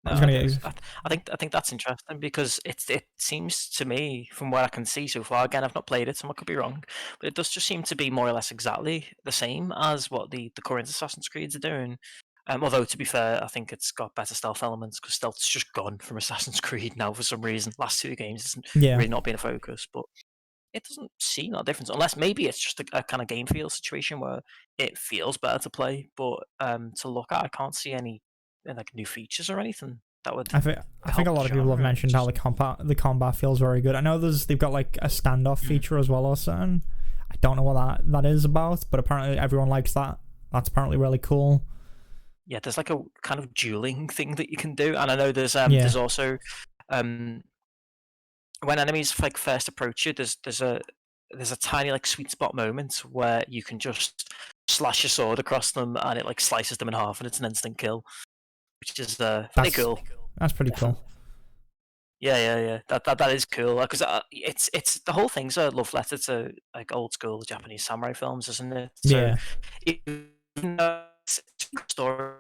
I was gonna get you. I think that's interesting because it seems to me, from what I can see so far, again I've not played it, so I could be wrong, but it does just seem to be more or less exactly the same as what the current Assassin's Creeds are doing. Although to be fair, I think it's got better stealth elements because stealth's just gone from Assassin's Creed now for some reason. Last 2 games it's really not been a focus, but it doesn't seem that difference unless maybe it's just a kind of game feel situation where it feels better to play, but to look at I can't see any like new features or anything that would I think a lot of people have mentioned how the combat feels very good. I know they've got like a standoff feature as well or something. I don't know what that is about, but apparently everyone likes that. That's apparently really cool. Yeah, there's like a kind of dueling thing that you can do, and I know there's also when enemies like first approach you, there's a tiny like sweet spot moment where you can just slash your sword across them and it like slices them in half and it's an instant kill, which is pretty cool. That's pretty cool. Yeah. That is cool because it's the whole thing's a love letter to like old school Japanese samurai films, isn't it? So, even though it's a story,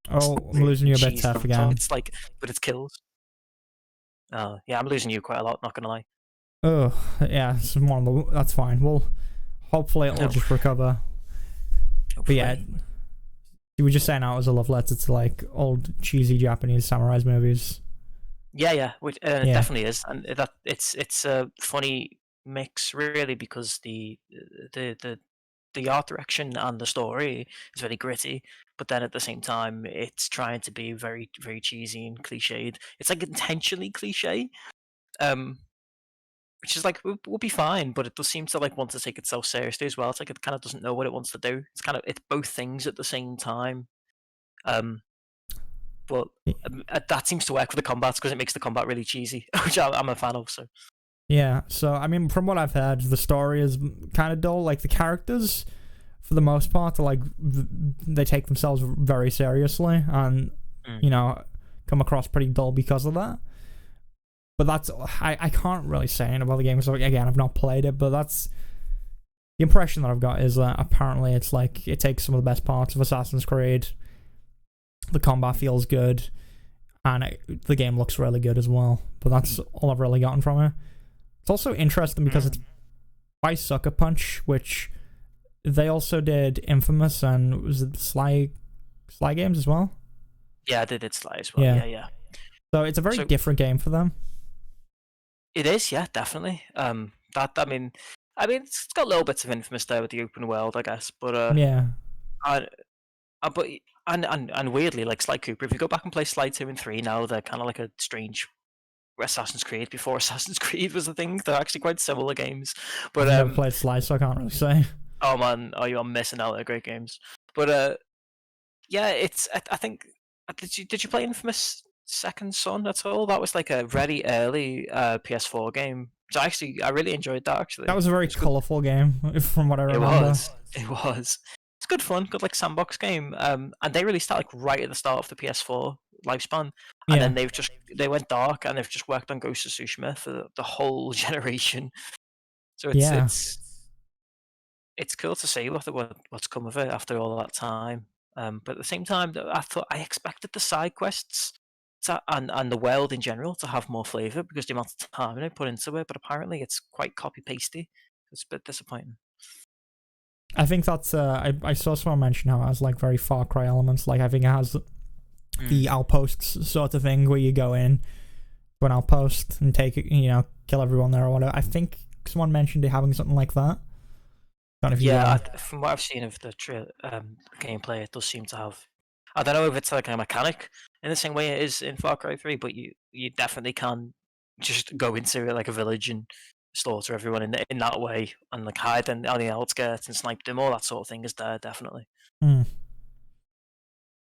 I'm losing you a bit, Tef, again. It's like, but it's kills. Oh, yeah, I'm losing you quite a lot, not gonna lie. Oh, yeah, that's fine. Well, hopefully it'll just recover. Hopefully. But yeah, you were just saying how it was a love letter to like old cheesy Japanese samurai movies. Yeah, which definitely is, and it's a funny mix really because the art direction and the story is very gritty, but then at the same time it's trying to be very very cheesy and cliched. It's like intentionally cliche, which is like will be fine, but it does seem to like want to take itself seriously as well. It's like it kind of doesn't know what it wants to do. It's both things at the same time. But that seems to work for the combats because it makes the combat really cheesy, which I'm a fan of. So yeah, so I mean, from what I've heard, the story is kind of dull. Like the characters, for the most part, are like they take themselves very seriously, and come across pretty dull because of that. But that's I can't really say anything about the game. So again, I've not played it, but that's the impression that I've got is that apparently it's like it takes some of the best parts of Assassin's Creed. The combat feels good, and the game looks really good as well. But that's all I've really gotten from it. It's also interesting because it's by Sucker Punch, which they also did Infamous and was it Sly Games as well? Yeah, they did Sly as well. Yeah. So it's a very different game for them. It is, yeah, definitely. I mean, it's got little bits of Infamous there with the open world, I guess, but and weirdly, like Sly Cooper, if you go back and play Sly 2 and 3 now, they're kind of like a strange Assassin's Creed before Assassin's Creed was a thing. They're actually quite similar games. But I've never played Sly, so I can't really say. Oh man, you are missing out. They're great games. But yeah, I think did you play Infamous Second Son at all. That was like a very early PS4 game. So I really enjoyed that. Actually, That was a very colourful game, from what I remember. It was. It's good fun, good like sandbox game. And they released that like right at the start of the PS4 lifespan, and then they went dark, and they've just worked on Ghost of Tsushima for the whole generation. So it's cool to see what's come of it after all that time. But at the same time, I expected the side quests and the world in general to have more flavor because the amount of time they put into it. But apparently, it's quite copy pasty. It's a bit disappointing. I think that's I saw someone mention how it has like very Far Cry elements. Like I think it has the outposts sort of thing where you go in to an outpost and take it, kill everyone there or whatever. I think someone mentioned it having something like that. Don't know if from what I've seen of the gameplay, it does seem to have. I don't know if it's like a mechanic in the same way it is in Far Cry 3, but you definitely can just go into like a village and slaughter everyone in that way, and like hide on the outskirts and snipe them. All that sort of thing is there definitely. But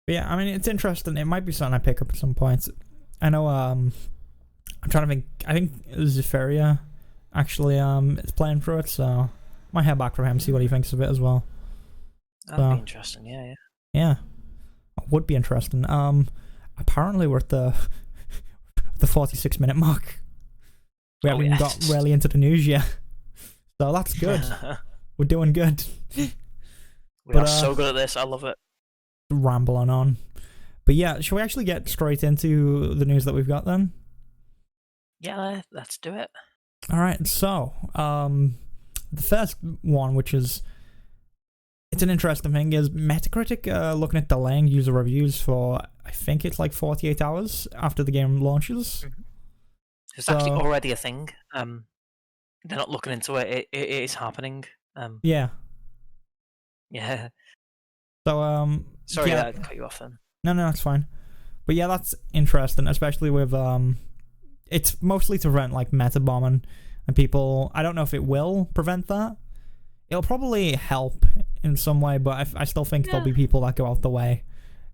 yeah, I mean it's interesting. It might be something I pick up at some point. I know. I'm trying to think. I think Zephyria actually is playing through it, so might head back from him, see what he thinks of it as well. That'd be interesting. Yeah. Yeah, would be interesting. Apparently we're at the 46-minute mark. We haven't even got really into the news yet, so that's good. We're doing good. We are so good at this. I love it. Rambling on, but yeah, shall we actually get straight into the news that we've got then? Yeah, let's do it. All right, so the first one, which is it's an interesting thing, is Metacritic looking at delaying user reviews for I think it's like 48 hours after the game launches. It's actually already a thing. They're not looking into it. It is happening. Yeah. So sorry, I cut you off then. No, that's fine. But yeah, that's interesting, especially with it's mostly to prevent like meta bombing and people. I don't know if it will prevent that. It'll probably help in some way, but I still think there'll be people that go out the way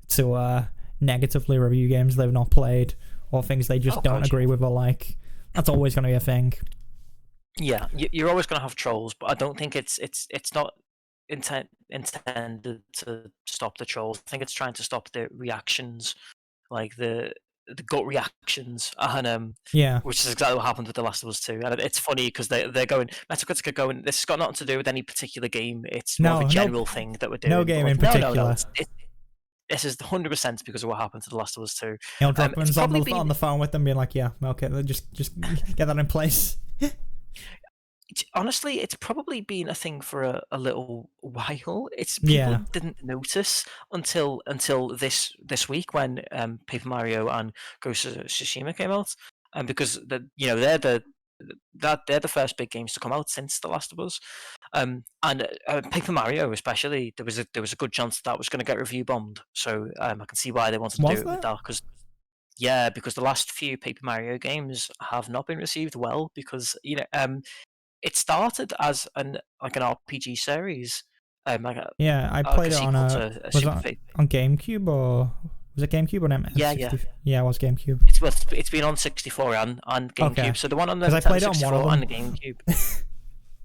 to negatively review games they've not played or things they just don't agree with or like. That's always going to be a thing. Yeah, you're always going to have trolls, but I don't think it's not intended to stop the trolls. I think it's trying to stop the reactions, like the gut reactions, and which is exactly what happened with The Last of Us 2. And it's funny because they're going, Metacritic are going, this has got nothing to do with any particular game. It's more of a general thing that we're doing. No game in particular. No. This is 100% because of what happened to The Last of Us 2. Druckmann's on the phone with them being like, yeah, okay, just get that in place. Honestly, it's probably been a thing for a little while. People didn't notice until this week when Paper Mario and Ghost of Tsushima came out, and because they're the first big games to come out since The Last of Us, and Paper Mario especially, there was a good chance that was going to get review bombed. So I can see why they wanted to do it with that because the last few Paper Mario games have not been received well because it started as an RPG series. I played it on on GameCube or was it GameCube or Yeah, it was GameCube. It's been on 64 and GameCube. Okay. So the one on the 64 and the GameCube.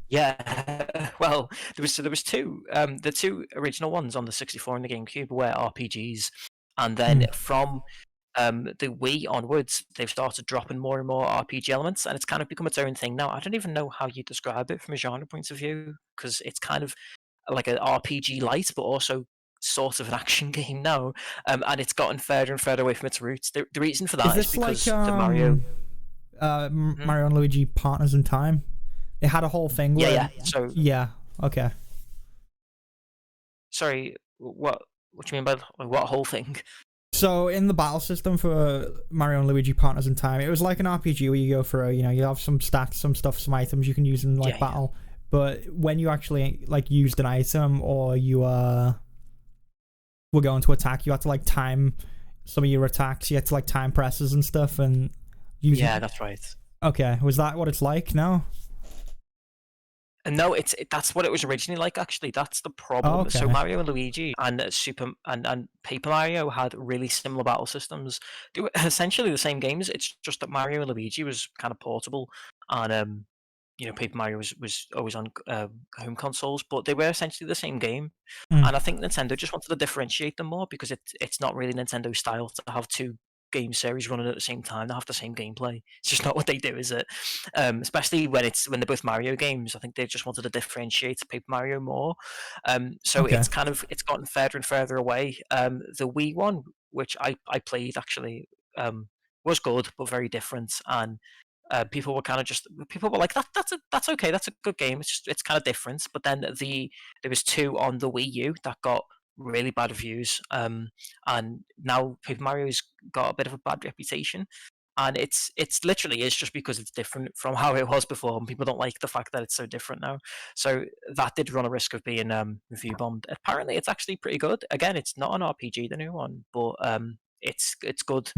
Yeah, well, there was two. The two original ones on the 64 and the GameCube were RPGs, and then from the Wii onwards, they've started dropping more and more RPG elements, and it's kind of become its own thing now. I don't even know how you describe it from a genre point of view, because it's kind of like an RPG light, but also sort of an action game now, and it's gotten further and further away from its roots. The reason for that is because the Mario... Mario and Luigi Partners in Time. It had a whole thing where... So... Yeah, okay. Sorry, what do you mean by what whole thing? So in the battle system for Mario and Luigi Partners in Time, it was like an RPG where you go for you have some stats, some stuff, some items you can use in battle. But when you actually used an item or you were going to attack, you had to time some of your attacks. You had to time presses and stuff and use. Yeah, that's right. Okay, was that what it's like now? No, that's what it was originally like. Actually, that's the problem. Oh, okay. So Mario and Luigi and and Paper Mario had really similar battle systems. They were essentially the same games. It's just that Mario and Luigi was kind of portable, and Paper Mario was always on home consoles, but they were essentially the same game. And I think Nintendo just wanted to differentiate them more because it's not really Nintendo style to have two game series running at the same time. They have the same gameplay. It's just not what they do, is it? Especially when they're both Mario games. I think they just wanted to differentiate Paper Mario more. So Okay. it's gotten further and further away. The Wii one, which I played actually, was good but very different, and people were like that's okay, that's a good game. It's kind of different. But then there was two on the Wii U that got really bad reviews, and now Paper Mario's got a bit of a bad reputation, and it's literally is just because it's different from how it was before, and people don't like the fact that it's so different now. So that did run a risk of being review bombed. Apparently, it's actually pretty good. Again, it's not an RPG, the new one, but it's good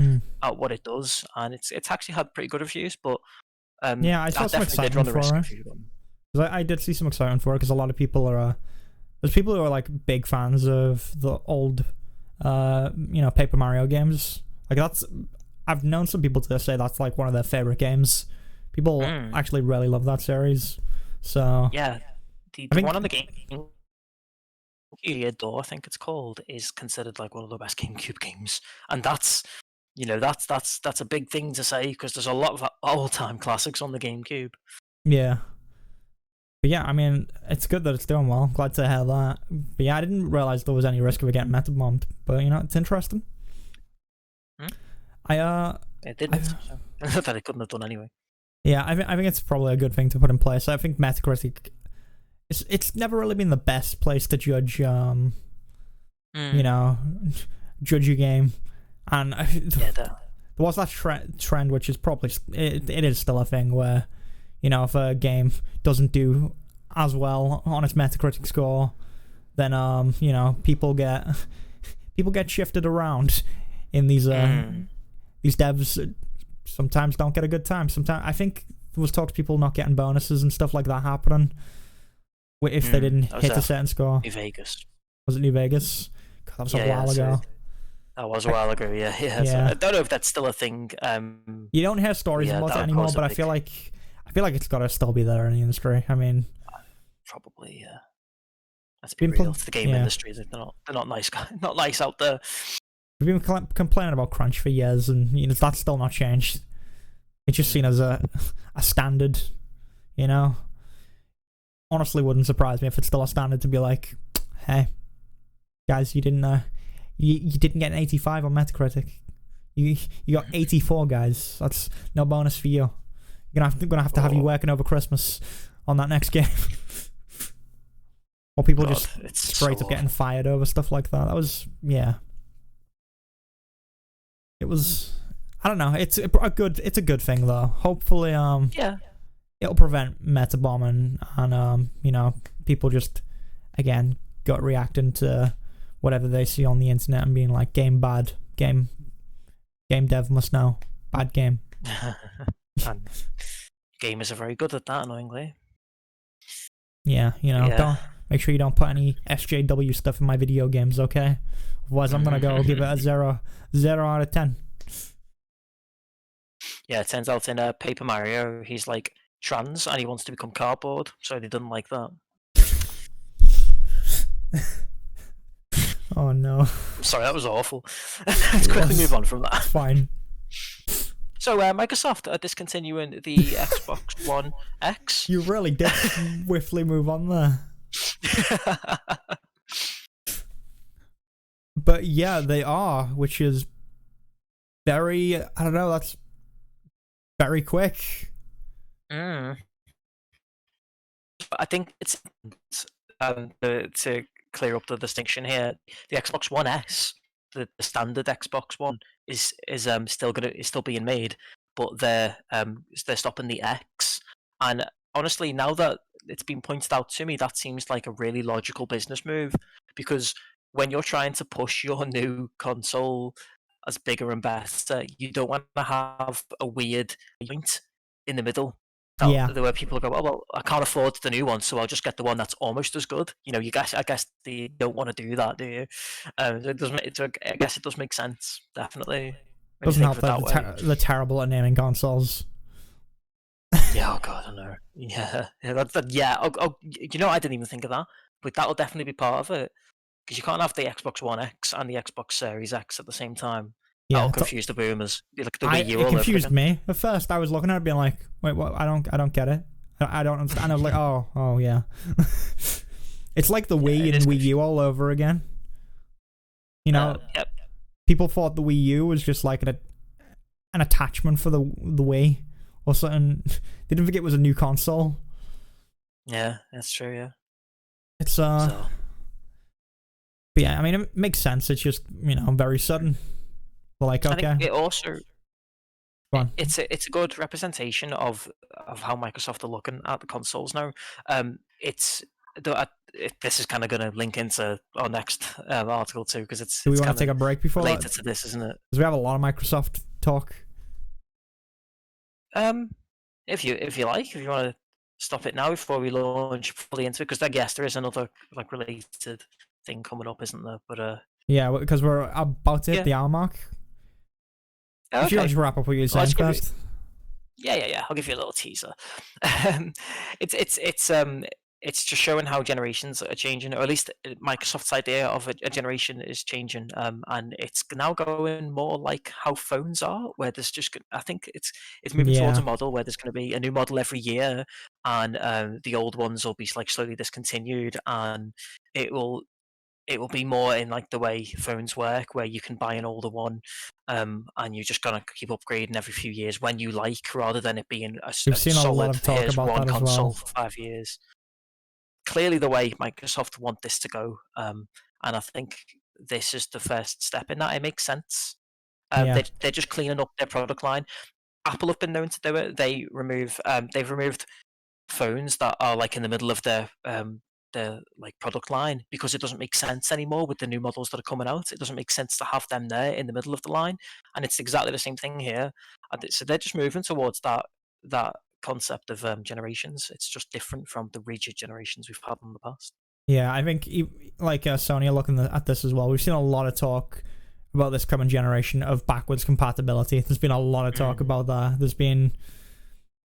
at what it does, and it's actually had pretty good reviews. But yeah, I saw some excitement for it. Because I did see some excitement for it because a lot of people are. There's people who are like big fans of the old, Paper Mario games. Like I've known some people to say that's like one of their favorite games. People actually really love that series. So yeah, the one on the game. Door, I think it's called, is considered like one of the best GameCube games, and that's a big thing to say because there's a lot of all-time classics on the GameCube. Yeah, but yeah, I mean, it's good that it's doing well. Glad to hear that. But yeah, I didn't realize there was any risk of it getting meta bombed. But it's interesting. It didn't. That it couldn't have done anyway. Yeah, I think it's probably a good thing to put in place. I think Metacritic. It's never really been the best place to judge, judge your game, and there was that trend, which is probably it is still a thing where, if a game doesn't do as well on its Metacritic score, then people get shifted around in these devs. Sometimes don't get a good time. Sometimes I think there was talk to people not getting bonuses and stuff like that happening if they didn't hit a certain score. New Vegas. Was it New Vegas? God, that was a while ago. That was a while ago, yeah. So I don't know if that's still a thing. You don't hear stories about it anymore, but I feel like it's got to still be there in the industry. I mean, probably, yeah. Let's be real. It's the game industry. They're not nice. Not nice out there. We've been complaining about crunch for years, and that's still not changed. It's just seen as a standard, Honestly, wouldn't surprise me if it's still a standard to be like, hey, guys, you didn't get an 85 on Metacritic. You got 84, guys. That's no bonus for you. You're gonna have to have you working over Christmas on that next game. Or people just straight up getting fired over stuff like that. That was It was. I don't know. It's a good thing though. Hopefully, it'll prevent meta bombing and people just again got reacting to whatever they see on the internet and being like game bad, game dev must know, bad game. And gamers are very good at that, annoyingly. Yeah, don't make sure you don't put any SJW stuff in my video games, okay? Otherwise I'm gonna go give it a 0 out of 10. Yeah, it turns out in Paper Mario he's like trans and he wants to become cardboard, so they didn't like that. Oh no. Sorry, that was awful. Let's quickly move on from that. Fine. So Microsoft are discontinuing the Xbox One X. You really did swiftly move on there. But yeah, they are, which is very, I don't know, that's very quick. I think it's to clear up the distinction here. The Xbox One S, the standard Xbox One, is still being made, but they're stopping the X. And honestly, now that it's been pointed out to me, that seems like a really logical business move, because when you're trying to push your new console as bigger and better, you don't want to have a weird point in the middle. The way people go, oh well, I can't afford the new one, so I'll just get the one that's almost as good. You know, I guess they don't want to do that, do you? It does. I guess it does make sense, definitely. Doesn't help that they're terrible at naming consoles. Yeah. Oh god, I know. Yeah. Yeah. You know, I didn't even think of that, but that'll definitely be part of it because you can't have the Xbox One X and the Xbox Series X at the same time. Yeah, that'll confuse the boomers. Like the Wii U it confused me at first. I was looking at it, being like, "Wait, what? I don't get it. I don't understand." And I was like, "Oh, yeah." It's like the Wii and Wii U all over again. You know, yep. People thought the Wii U was just like an attachment for the Wii or something. They didn't think it was a new console. Yeah, that's true. Yeah, it's But yeah, I mean, it makes sense. It's just very sudden. Like, okay. I think it also, it's a good representation of how Microsoft are looking at the consoles now. This is kind of going to link into our next article too, because it's. Do we want to take a break before related to this, isn't it? Because we have a lot of Microsoft talk. If you like, if you want to stop it now before we launch fully into it, because I guess there is another like related thing coming up, isn't there? But yeah, because we're about to hit the hour mark. Okay. If you want to wrap up what you're saying first. Yeah. I'll give you a little teaser. It's just showing how generations are changing, or at least Microsoft's idea of a generation is changing, and it's now going more like how phones are, where there's just, I think it's moving towards a model where there's going to be a new model every year, and the old ones will be like slowly discontinued, and it will be more in like the way phones work, where you can buy an older one, and you're just gonna keep upgrading every few years when you like, rather than it being a solid, lot of talk about one that console as well. for 5 years. Clearly, the way Microsoft want this to go, and I think this is the first step in that. It makes sense. They're just cleaning up their product line. Apple have been known to do it. They've removed phones that are like in the middle of their like product line, because it doesn't make sense anymore with the new models that are coming out. It doesn't make sense to have them there in the middle of the line, and it's exactly the same thing here. So they're just moving towards that concept of generations. It's just different from the rigid generations we've had in the past. Yeah, I think like Sony are looking at this as well. We've seen a lot of talk about this coming generation of backwards compatibility. There's been a lot of talk about that. There's been,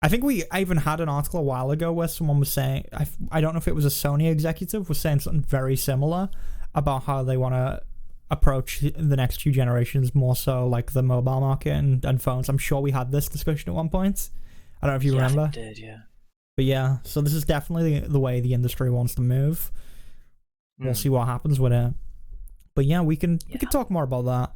I think I even had an article a while ago where someone was saying, I don't know if it was a Sony executive, was saying something very similar about how they want to approach the next few generations more so like the mobile market and phones. I'm sure we had this discussion at one point. I don't know if you remember. I did, yeah. But yeah, so this is definitely the way the industry wants to move. We'll see what happens with it. But yeah, we can talk more about that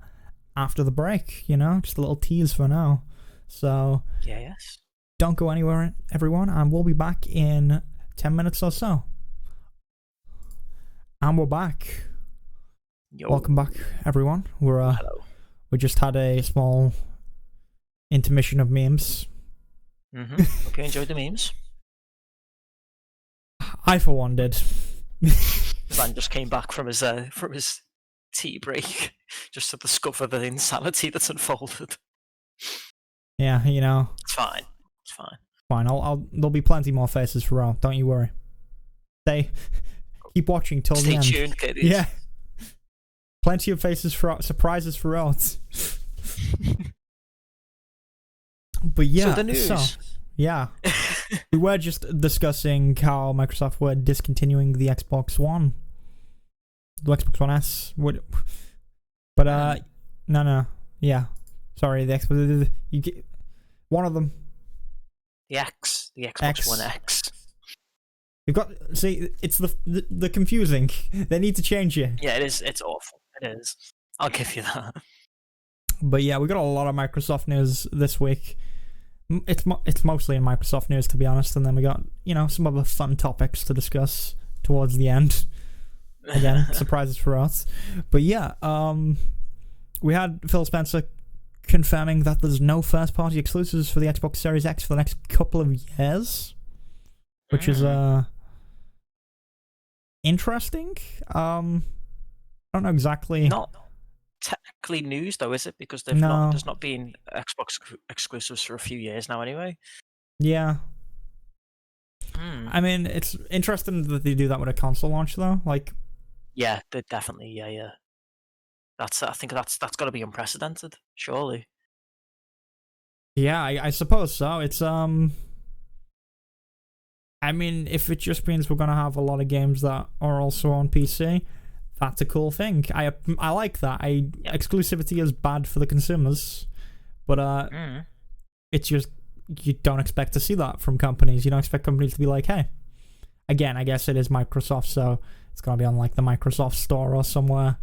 after the break, just a little tease for now. So yes. Don't go anywhere, everyone, and we'll be back in 10 minutes or so. And we're back. Yo. Welcome back, everyone. Hello. We just had a small intermission of memes. Hope you enjoyed the memes. I, for one, did. Zan just came back from his tea break, just to discover the insanity that's unfolded. Yeah, It's fine. It's fine. Fine. There'll be plenty more faces for all. Don't you worry. Keep watching till the end. Stay tuned, kiddies. Yeah. Plenty of faces for surprises throughout. But yeah, so the news. Yeah. We were just discussing how Microsoft were discontinuing the Xbox One. The Xbox One S. But no. Yeah. Sorry, the Xbox. One of them. The Xbox One X. You've got, see, it's the confusing. They need to change it. Yeah, it is. It's awful. It is. I'll give you that. But yeah, we got a lot of Microsoft news this week. It's mostly in Microsoft news, to be honest, and then we got some other fun topics to discuss towards the end. Again, surprises for us. But yeah, we had Phil Spencer confirming that there's no first-party exclusives for the Xbox Series X for the next couple of years, which is interesting. I don't know exactly. Not technically news though, is it? Because there's not been Xbox exclusives for a few years now anyway. Yeah. I mean, it's interesting that they do that with a console launch, though. Like, yeah, they definitely, yeah. I think that's got to be unprecedented, surely. Yeah, I suppose so. It's I mean, if it just means we're gonna have a lot of games that are also on PC, that's a cool thing. I like that. Exclusivity is bad for the consumers, but it's just you don't expect to see that from companies. You don't expect companies to be like, hey, again, I guess it is Microsoft, so it's gonna be on like the Microsoft Store or somewhere,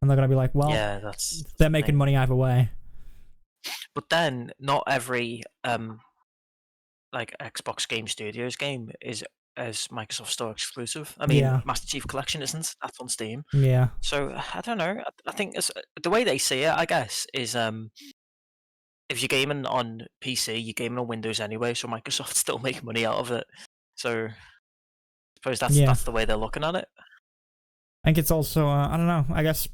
and they're gonna be like, well, yeah, they're making money either way. But then not every like Xbox Game Studios game is as Microsoft Store exclusive. I mean, Master Chief Collection isn't. That's on Steam. Yeah. So I don't know. I think the way they see it, I guess, is if you're gaming on PC, you're gaming on Windows anyway, so Microsoft still make money out of it. So I suppose that's the way they're looking at it. I think it's also I don't know. I guess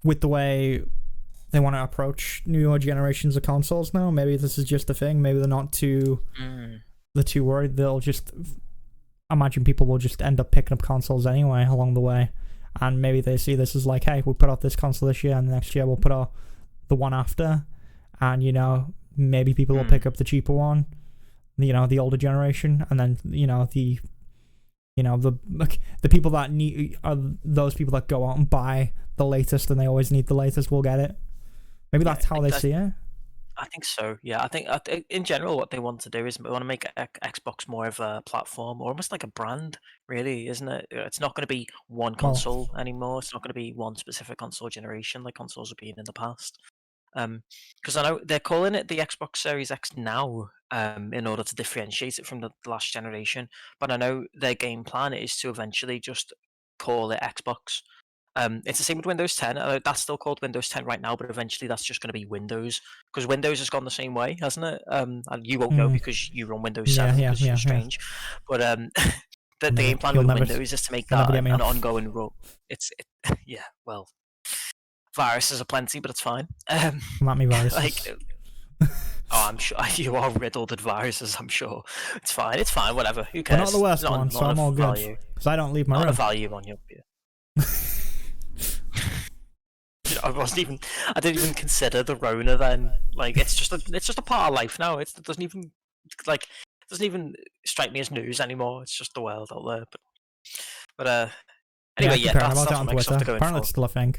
with the way they want to approach newer generations of consoles now, maybe this is just a thing. Maybe they're not too worried. They'll just imagine people will just end up picking up consoles anyway along the way, and maybe they see this as like, hey, we put out this console this year, and the next year we'll put out the one after, and maybe people will pick up the cheaper one, the older generation, and then the people that need are those people that go out and buy the latest, and they always need the latest, will get it. Maybe that's how they see it. I think so. Yeah, I think in general what they want to do is they want to make Xbox more of a platform, almost like a brand, really, isn't it? It's not going to be one console anymore. It's not going to be one specific console generation like consoles have been in the past. Because I know they're calling it the Xbox Series X now, in order to differentiate it from the last generation. But I know their game plan is to eventually just call it Xbox. It's the same with Windows 10. That's still called Windows 10 right now, but eventually that's just going to be Windows, because Windows has gone the same way, hasn't it? And you won't know because you run Windows 7 because you're strange. But the game plan with Windows is to make that an ongoing role. Yeah, well, viruses are plenty, but it's fine. Not me viruses. I'm sure you are riddled with viruses. I'm sure it's fine. It's fine. Whatever. Who cares? Well, not the worst one, so I'm all good. Because I don't leave my room. Not a value on your beer. I didn't even consider the Rona then. Like, it's just a part of life now. It doesn't even strike me as news anymore. It's just the world out there. But anyway, that's what Microsoft are going apparently it's still a thing.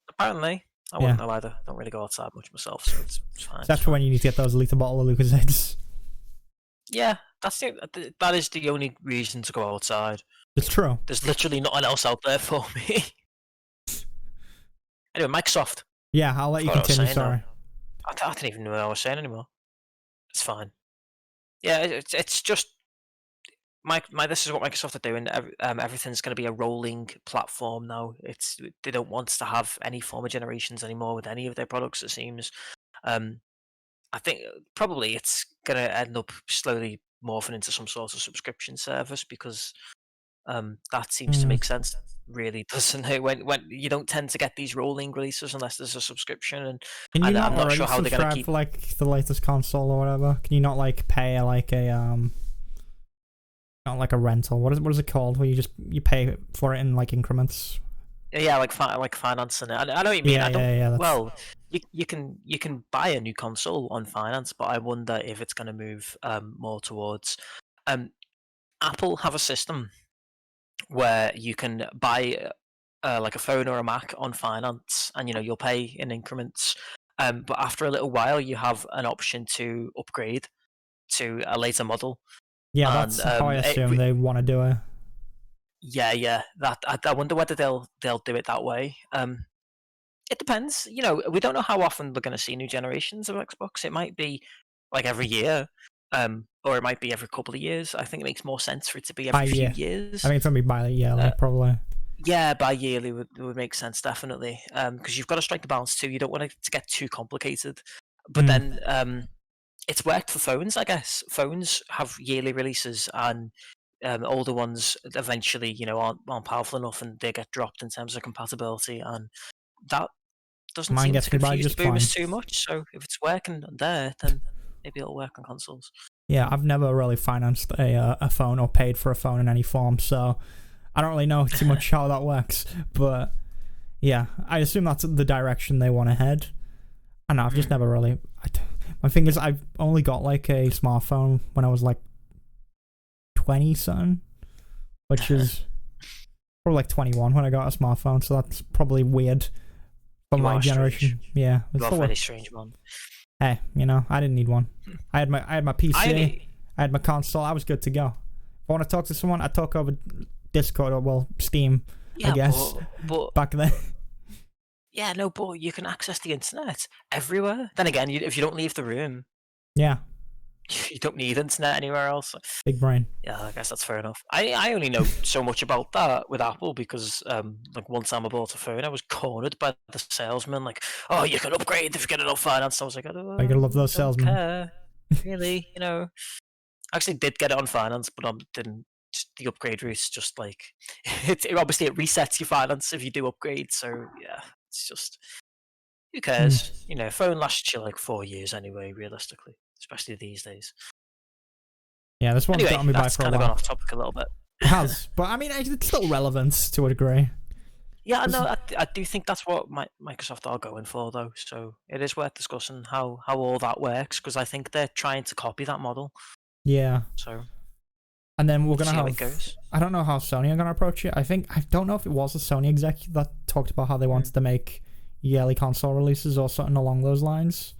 Apparently, I wouldn't know either. I don't really go outside much myself, so it's fine. Except for when you need to get those liter bottle of Lucozades. Yeah, that is the only reason to go outside. It's true. There's literally nothing else out there for me. Anyway, Microsoft. Yeah, I'll let you continue. Sorry. I don't even know what I was saying anymore. It's fine. Yeah, it's just this is what Microsoft are doing. Everything's going to be a rolling platform now. They don't want to have any former generations anymore with any of their products. It seems. I think probably it's going to end up slowly morphing into some sort of subscription service, because that seems to make sense, really, doesn't it? When you don't tend to get these rolling releases unless there's a subscription, and I'm not sure how they're going to keep like the latest console or whatever. Can you not like pay like a not like a rental? What is it called? Where you pay for it in like increments? Yeah, like financing it. I know what you mean. Yeah. Well, you can buy a new console on finance, but I wonder if it's going to move more towards. Apple have a system where you can buy like a phone or a Mac on finance, and you'll pay in increments. But after a little while, you have an option to upgrade to a later model. Yeah, that's how I assume they want to do it. Yeah. That I wonder whether they'll do it that way. It depends. We don't know how often we're going to see new generations of Xbox. It might be like every year, or it might be every couple of years. I think it makes more sense for it to be every few years. I think it's going to be bi-yearly, probably. Yeah, bi-yearly would make sense, definitely. Because you've got to strike the balance too. You don't want it to get too complicated. But then it's worked for phones, I guess. Phones have yearly releases, and older ones eventually, aren't powerful enough, and they get dropped in terms of compatibility, and that doesn't seem to confuse the boomers too much. So if it's working there, then maybe it'll work on consoles. Yeah, I've never really financed a phone or paid for a phone in any form, so I don't really know too much how that works. But yeah, I assume that's the direction they want to head. And I've just never really. My thing is, I've only got like a smartphone when I was like 20 something, which is probably like 21 when I got a smartphone. So that's probably weird for my generation. Strange. Yeah, it's a very strange one. Hey, I didn't need one. I had my PC, I had my console. I was good to go. If I want to talk to someone, I talk over Discord or Steam. I guess. But back then. Yeah, no, but you can access the internet everywhere. Then again, if you don't leave the room, yeah, you don't need internet anywhere else. Big brain. Yeah, I guess that's fair enough. I only know so much about that with Apple because like one time I bought a phone, I was cornered by the salesman, like, oh, you can upgrade if you get enough finance. I was like, oh, I gotta love those salesmen. Care. Really, I actually did get it on finance, but didn't. The upgrade route's just like obviously it resets your finance if you do upgrade. So yeah, it's just who cares? Phone lasts you like 4 years anyway, realistically, especially these days. Yeah, this one's got me by for a while. That's kind of gone off topic a little bit. It has, but I mean, it's still relevant to a degree. Yeah, no, I do think that's what Microsoft are going for, though. So it is worth discussing how all that works, because I think they're trying to copy that model. Yeah. So. And then we're gonna have. I don't know how Sony are gonna approach it. I don't know if it was a Sony exec that talked about how they wanted to make yearly console releases or something along those lines.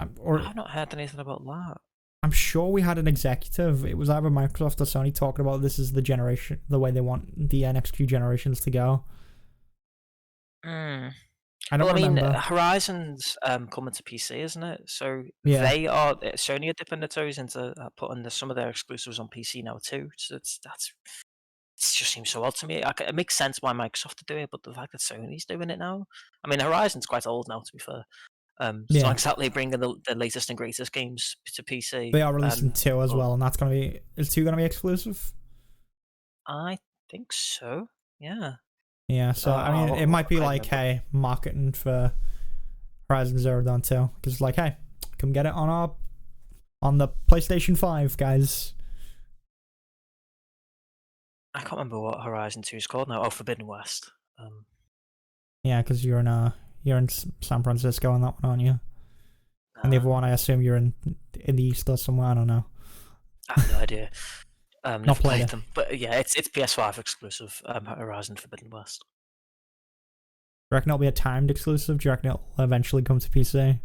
I've not heard anything about that. I'm sure we had an executive. It was either Microsoft or Sony talking about this is the way they want the next few generations to go. I don't remember. Horizon's coming to PC, isn't it? So Sony are dipping their toes into putting some of their exclusives on PC now too. So it just seems so odd to me. It makes sense why Microsoft are doing it, but the fact that Sony's doing it now, I mean, Horizon's quite old now, to be fair. It's not exactly bringing the latest and greatest games to PC. They are releasing 2 as well, and that's gonna be. Is 2 gonna be exclusive? I think so. Yeah. Yeah, so I mean, it might be like, hey, marketing for Horizon Zero Dawn 2, because like, hey, come get it on the PlayStation 5, guys. I can't remember what Horizon 2 is called now. Oh, Forbidden West. Yeah, because you're in San Francisco on that one, aren't you? And the other one, I assume you're in the East or somewhere. I don't know. I have no idea. Not played them, but yeah, it's PS5 exclusive. Horizon Forbidden West. Do you reckon it'll be a timed exclusive? Do you reckon it'll eventually come to PC?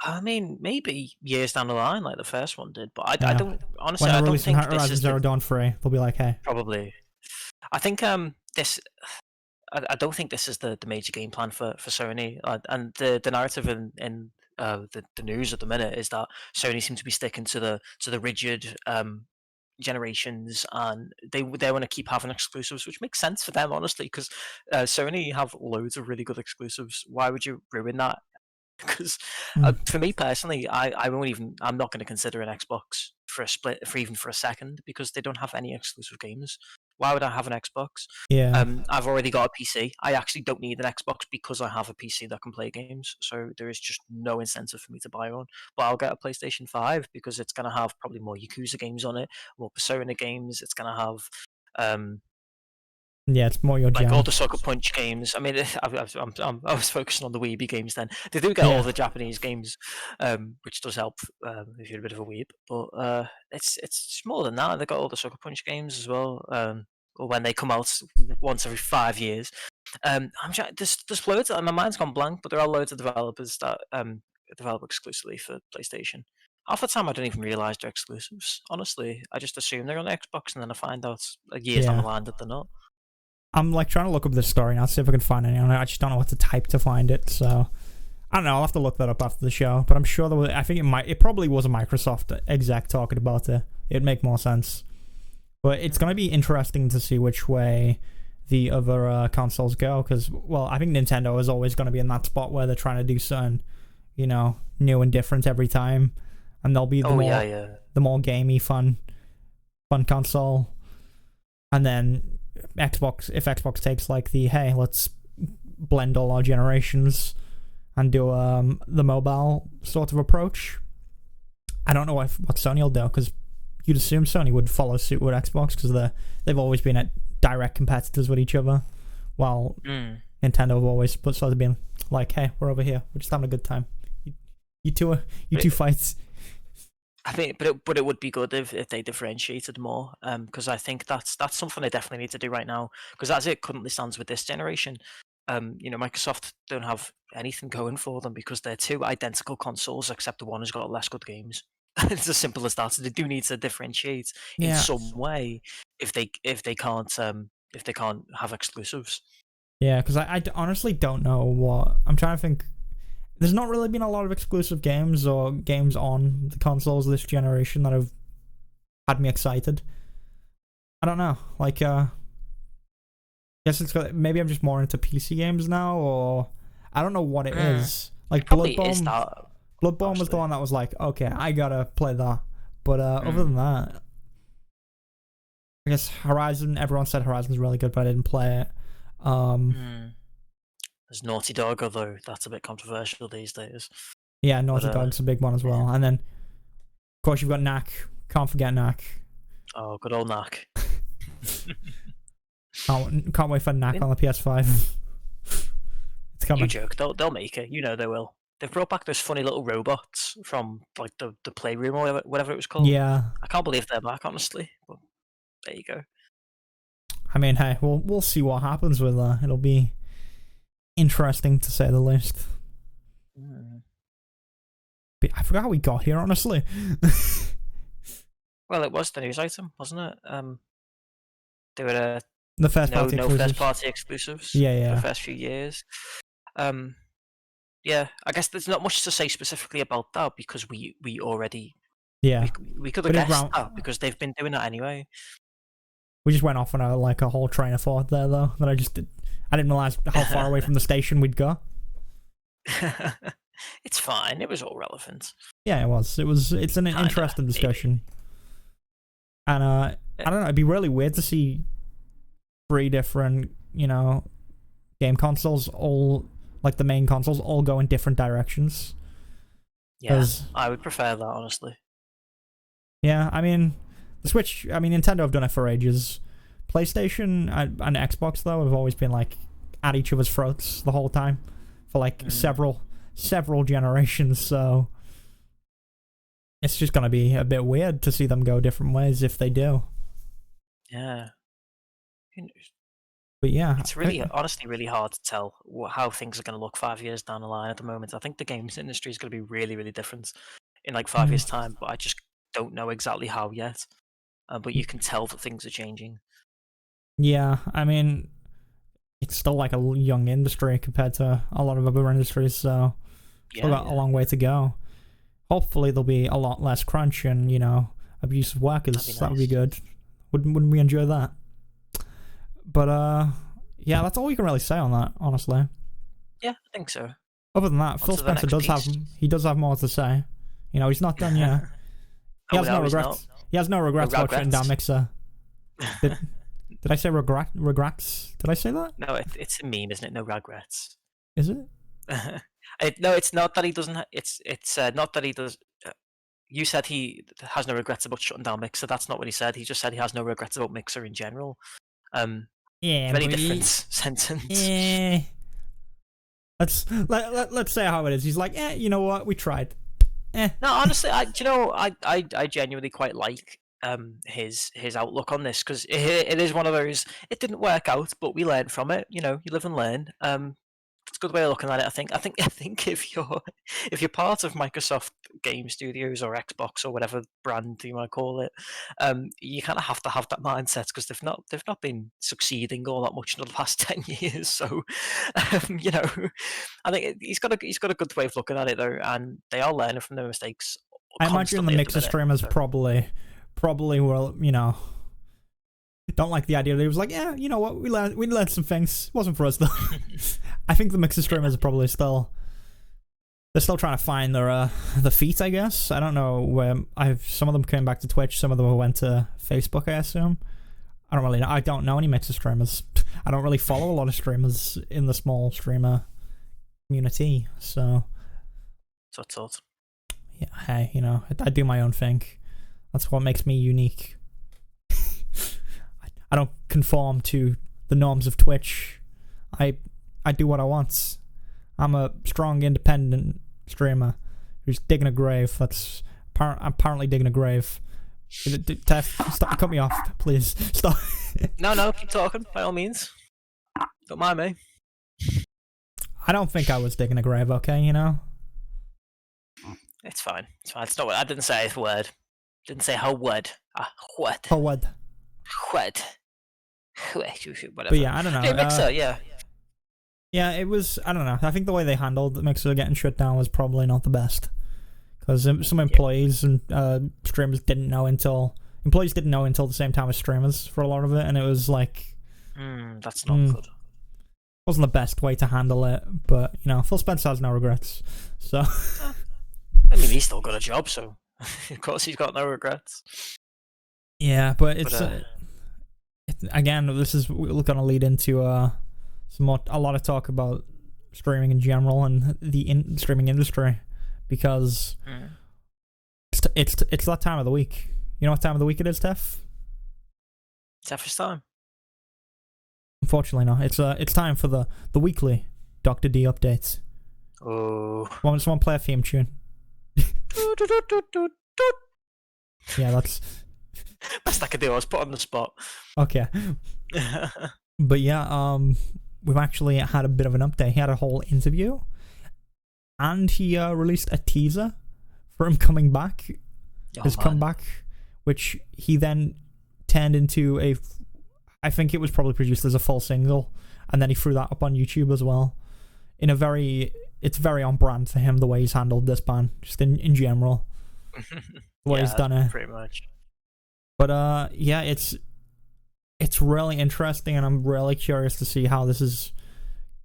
I mean, maybe years down the line, like the first one did. But I don't honestly. When I don't think Horizon Zero Dawn 3, they'll be like, hey. Probably. I think this. I don't think this is the major game plan for Sony. And the narrative in the news at the minute is that Sony seems to be sticking to the rigid generations, and they want to keep having exclusives, which makes sense for them, honestly, because Sony have loads of really good exclusives. Why would you ruin that? Because for me personally, I'm not going to consider an Xbox for a split for a second, because they don't have any exclusive games. Why would I have an Xbox? Yeah. I've already got a PC. I actually don't need an Xbox because I have a PC that can play games. So there is just no incentive for me to buy one. But I'll get a PlayStation 5 because it's going to have probably more Yakuza games on it, more Persona games. It's going to have yeah, it's more your jam. Like all the Sucker Punch games. I mean, I was focusing on the weeby games then. They do get all the Japanese games, which does help if you're a bit of a weeb. But it's more than that. They got all the Sucker Punch games as well. Or when they come out once every 5 years. There's loads. My mind's gone blank, but there are loads of developers that develop exclusively for PlayStation. Half the time, I don't even realize they're exclusives. Honestly, I just assume they're on Xbox, and then I find out years down the line that they're not. I'm like trying to look up this story now, see if I can find any. I just don't know what to type to find it, so I don't know. I'll have to look that up after the show. But I'm sure there was. I think it probably was a Microsoft exec talking about it. It'd make more sense. But it's going to be interesting to see which way the other consoles go, because I think Nintendo is always going to be in that spot where they're trying to do something, new and different every time, and they'll be the more gamey, fun console, and then. If Xbox takes like hey, let's blend all our generations and do the mobile sort of approach, I don't know what Sony will do, because you'd assume Sony would follow suit with Xbox, because they've always been at direct competitors with each other, while Nintendo have always sort of been like, hey, we're over here, we're just having a good time. You two fights. I think, but it would be good if they differentiated more, because I think that's something they definitely need to do right now. Because as it currently stands with this generation, Microsoft don't have anything going for them because they're two identical consoles, except the one has got less good games. It's as simple as that. So they do need to differentiate in some way if they can't have exclusives. Yeah, because I honestly don't know what I'm trying to think. There's not really been a lot of exclusive games or games on the consoles this generation that have had me excited. I don't know. Like, guess maybe I'm just more into PC games now, or I don't know what it is. Like Bloodborne. Bloodborne was the one that was like, okay, I gotta play that. But other than that, I guess Horizon. Everyone said Horizon's really good, but I didn't play it. There's Naughty Dog, although that's a bit controversial these days. Yeah, Naughty Dog's a big one as well. And then, of course, you've got Knack. Can't forget Knack. Oh, good old Knack. Can't wait for Knack on the PS5. It's coming. You joke. They'll make it. You know they will. They've brought back those funny little robots from like the Playroom or whatever it was called. Yeah. I can't believe they're back, honestly. But there you go. I mean, hey, we'll see what happens with that. It'll be interesting to say the least. But I forgot how we got here, honestly. Well, it was the news item, wasn't it? They were the first party no first party exclusives. Yeah. For the first few years. Yeah, I guess there's not much to say specifically about that because we already we could have guessed that because they've been doing that anyway. We just went off on a whole train of thought there, though, that I didn't realize how far away from the station we'd go. It's fine. It was all relevant. Yeah, it was. It's an interesting discussion. And I don't know, it'd be really weird to see 3 different, game consoles, all like the main consoles, all go in different directions. Yeah, I would prefer that, honestly. Yeah, I mean, the Switch, Nintendo have done it for ages. PlayStation and Xbox, though, have always been like at each other's throats the whole time for like several generations, so it's just gonna be a bit weird to see them go different ways if they do. Yeah. But yeah, it's really honestly really hard to tell how things are going to look 5 years down the line. At the moment, I think the games industry is going to be really, really different in like 5 years' time, but I just don't know exactly how yet. But you can tell that things are changing. Yeah, it's still like a young industry compared to a lot of other industries, so still got a long way to go. Hopefully there'll be a lot less crunch and, abusive workers. That would be good. Wouldn't we enjoy that? But yeah, that's all we can really say on that, honestly. Yeah, I think so. Other than that, Phil Spencer does have more to say. He's not done yet. He has no regrets. He has no regrets about shutting down Mixer. Did I say regrets? Did I say that? No, it's a meme, isn't it? No regrets. Is it? No, it's not that he doesn't. It's not that he does. You said he has no regrets about shutting down Mixer. That's not what he said. He just said he has no regrets about Mixer in general. Yeah, very different sentence. Yeah. Let's say how it is. He's like, you know what? We tried. No, honestly, I genuinely quite like his outlook on this because it is one of those. It didn't work out, but we learned from it. You live and learn. It's a good way of looking at it. I think if you're part of Microsoft Game Studios or Xbox or whatever brand you might call it, you kind of have to have that mindset because they've not been succeeding all that much in the past 10 years. So, I think he's got a good way of looking at it though, and they are learning from their mistakes. I imagine the Mixer streamers probably will, don't like the idea that he was like, yeah, you know what, we learned some things. It wasn't for us though. I think the Mixer streamers are probably still trying to find their feet, I guess. I don't know where some of them came back to Twitch, some of them went to Facebook, I assume. I don't really know. I don't know any Mixer streamers. I don't really follow a lot of streamers in the small streamer community, so Tut. yeah, hey, you know, I do my own thing. That's what makes me unique. I don't conform to the norms of Twitch. I do what I want. I'm a strong, independent streamer who's digging a grave. That's apparently digging a grave. Tef, stop, cut me off, please. Stop. No, keep talking, by all means. Don't mind me. I don't think I was digging a grave, okay, you know? It's fine. It's fine. It's not. I didn't say a word. Didn't say how word. What? Oh, what? What? Whatever. But yeah, I don't know. Hey, Mixer, yeah. Yeah, it was. I don't know. I think the way they handled the Mixer getting shut down was probably not the best, because some employees and streamers didn't know until the same time as streamers for a lot of it, and it was like, that's not good. Wasn't the best way to handle it, but you know, Phil Spencer has no regrets. So, I mean, he's still got a job, so of course he's got no regrets. Yeah, but it's again, this is going to lead into a lot of talk about streaming in general and the streaming industry, because it's that time of the week. You know what time of the week it is, Tef? It's Tef's time. Unfortunately, no. It's time for the weekly Dr. D updates. Oh. Someone play a theme tune. Yeah, that's best I could do. I was put on the spot. Okay. But yeah, we've actually had a bit of an update. He had a whole interview, and he released a teaser for him coming back, his comeback, which he then turned into I think it was probably produced as a full single, and then he threw that up on YouTube as well. It's very on brand for him, the way he's handled this ban, just in general. The way he's done it. Pretty much. But yeah, it's really interesting, and I'm really curious to see how this is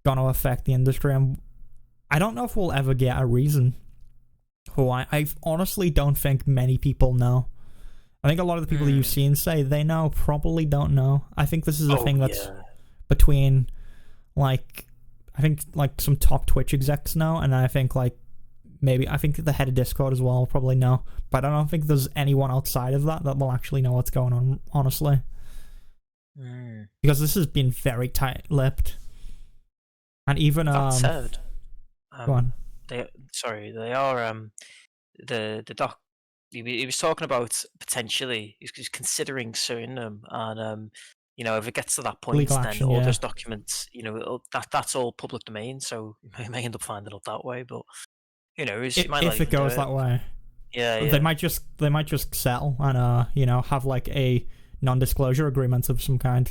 gonna affect the industry. I don't know if we'll ever get a reason for why. I honestly don't think many people know. I think a lot of the people that you've seen say they know probably don't know. I think this is a thing that's between, like, I think like some top Twitch execs know, and I think like maybe the head of Discord as well probably know, but I don't think there's anyone outside of that will actually know what's going on, honestly. Because this has been very tight-lipped, and even that said, go on. They are the doc. He was talking about potentially he's considering suing them, and you know, if it gets to that point, Legal then action, all those documents, you know, that's all public domain, so you may end up finding it that way. But you know, if it goes that way, they might just settle and you know, have like a non-disclosure agreement of some kind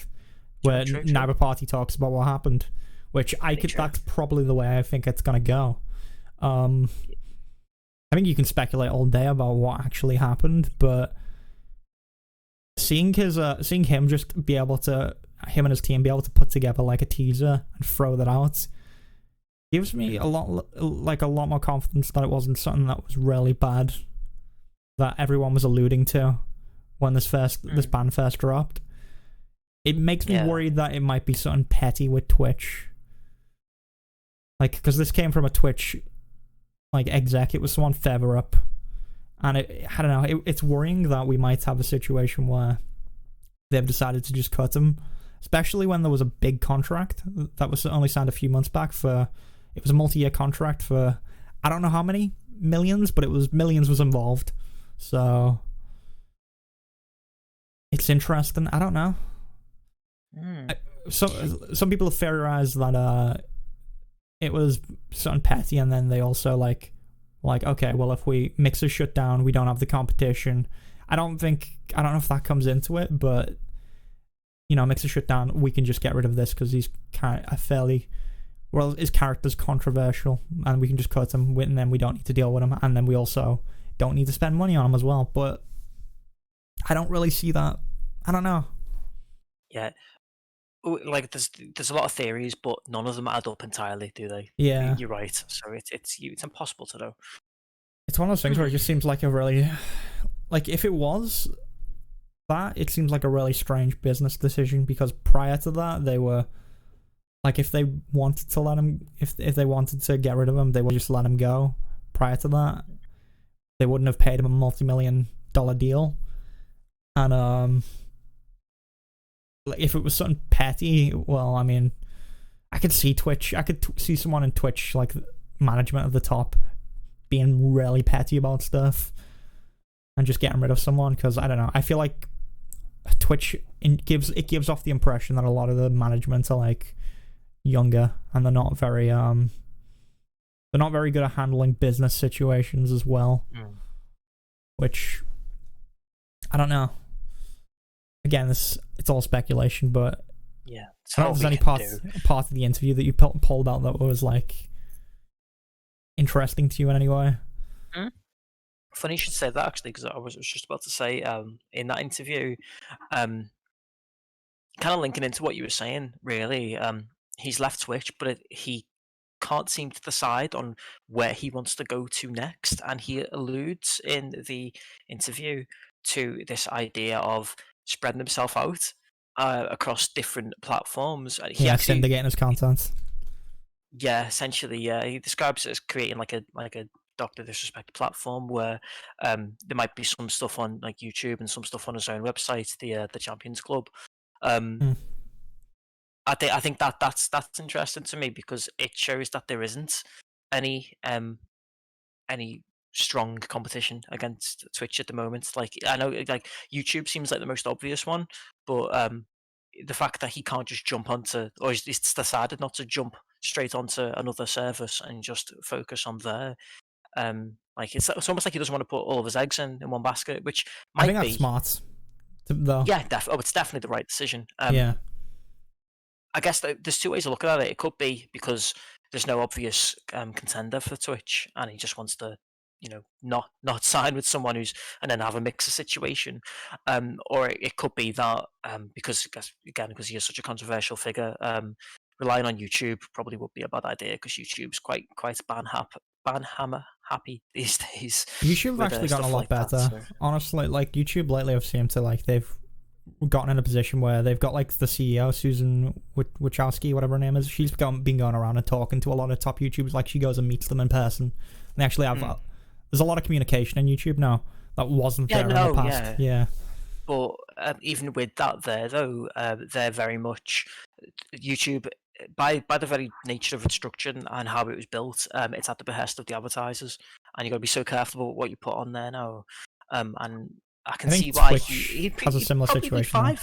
where neither party talks about what happened, which that's probably the way I think it's gonna go. I think you can speculate all day about what actually happened, but seeing him just be able to, him and his team be able to put together like a teaser and throw that out, gives me a lot more confidence that it wasn't something that was really bad that everyone was alluding to when this ban first dropped. It makes me worried that it might be something petty with Twitch, like, because this came from a Twitch like exec. It was someone further up, and I don't know, it's worrying that we might have a situation where they've decided to just cut him, especially when there was a big contract that was only signed a few months back it was a multi-year contract for I don't know how many millions, but it was millions was involved. So it's interesting. I don't know. Some people have theorized that it was something petty, and then they also like okay, well, if we Mixer shut down, we don't have the competition. I don't know if that comes into it, but you know, Mixer shut down, we can just get rid of this because he's kind of his character's controversial, and we can just cut him, and then we don't need to deal with him, and then we also don't need to spend money on him as well. But I don't really see that. I don't know. Yeah. Like there's a lot of theories, but none of them add up entirely, do they? Yeah, you're right. So it's impossible to know. It's one of those things where it just seems like a really, like, if it was that, it seems like a really strange business decision, because prior to that they were like, if they wanted to let him, if they wanted to get rid of him, they would just let him go prior to that. they wouldn't have paid him a multi-million-dollar deal. And if it was something petty, well, I mean, I could see Twitch. I could see someone in Twitch, like management at the top, being really petty about stuff and just getting rid of someone, because I don't know. I feel like Twitch gives off the impression that a lot of the management are like younger, and they're not very good at handling business situations as well. Which I don't know. Again, it's all speculation, but yeah, I don't know if there's any part of the interview that you pulled out that was like interesting to you in any way. Funny you should say that, actually, because I was just about to say, in that interview, kind of linking into what you were saying, really. He's left Twitch, but he can't seem to decide on where he wants to go to next, and he alludes in the interview to this idea of spreading himself out across different platforms. Syndicating his content. Yeah, essentially, yeah. He describes it as creating like a Doctor Disrespect platform where there might be some stuff on like YouTube and some stuff on his own website, the Champions Club. I think that's interesting to me, because it shows that there isn't any strong competition against Twitch at the moment. Like, I know, like, YouTube seems like the most obvious one, but the fact that he can't just jump onto, or he's decided not to jump straight onto another service and just focus on there. Like, it's almost like he doesn't want to put all of his eggs in one basket, which might be. I think that's smart, though. Yeah, it's definitely the right decision. Yeah. I guess there's two ways of looking at it. It could be because there's no obvious contender for Twitch, and he just wants to, not sign with someone who's, and then have a mixer situation. Or it could be that because he is such a controversial figure, relying on YouTube probably would be a bad idea, because YouTube's quite banhammer happy these days. YouTube's actually gotten a lot better. Honestly, like YouTube lately, I've seen they've gotten in a position where they've got like the CEO, Susan Wachowski, whatever her name is. She's been going around and talking to a lot of top YouTubers. Like, she goes and meets them in person. And they actually have there's a lot of communication in YouTube now that wasn't there in the past. Yeah. But even with that there, though, they're very much YouTube, by the very nature of its structure and how it was built, it's at the behest of the advertisers, and you got to be so careful about what you put on there now. And I can see why he has a similar situation.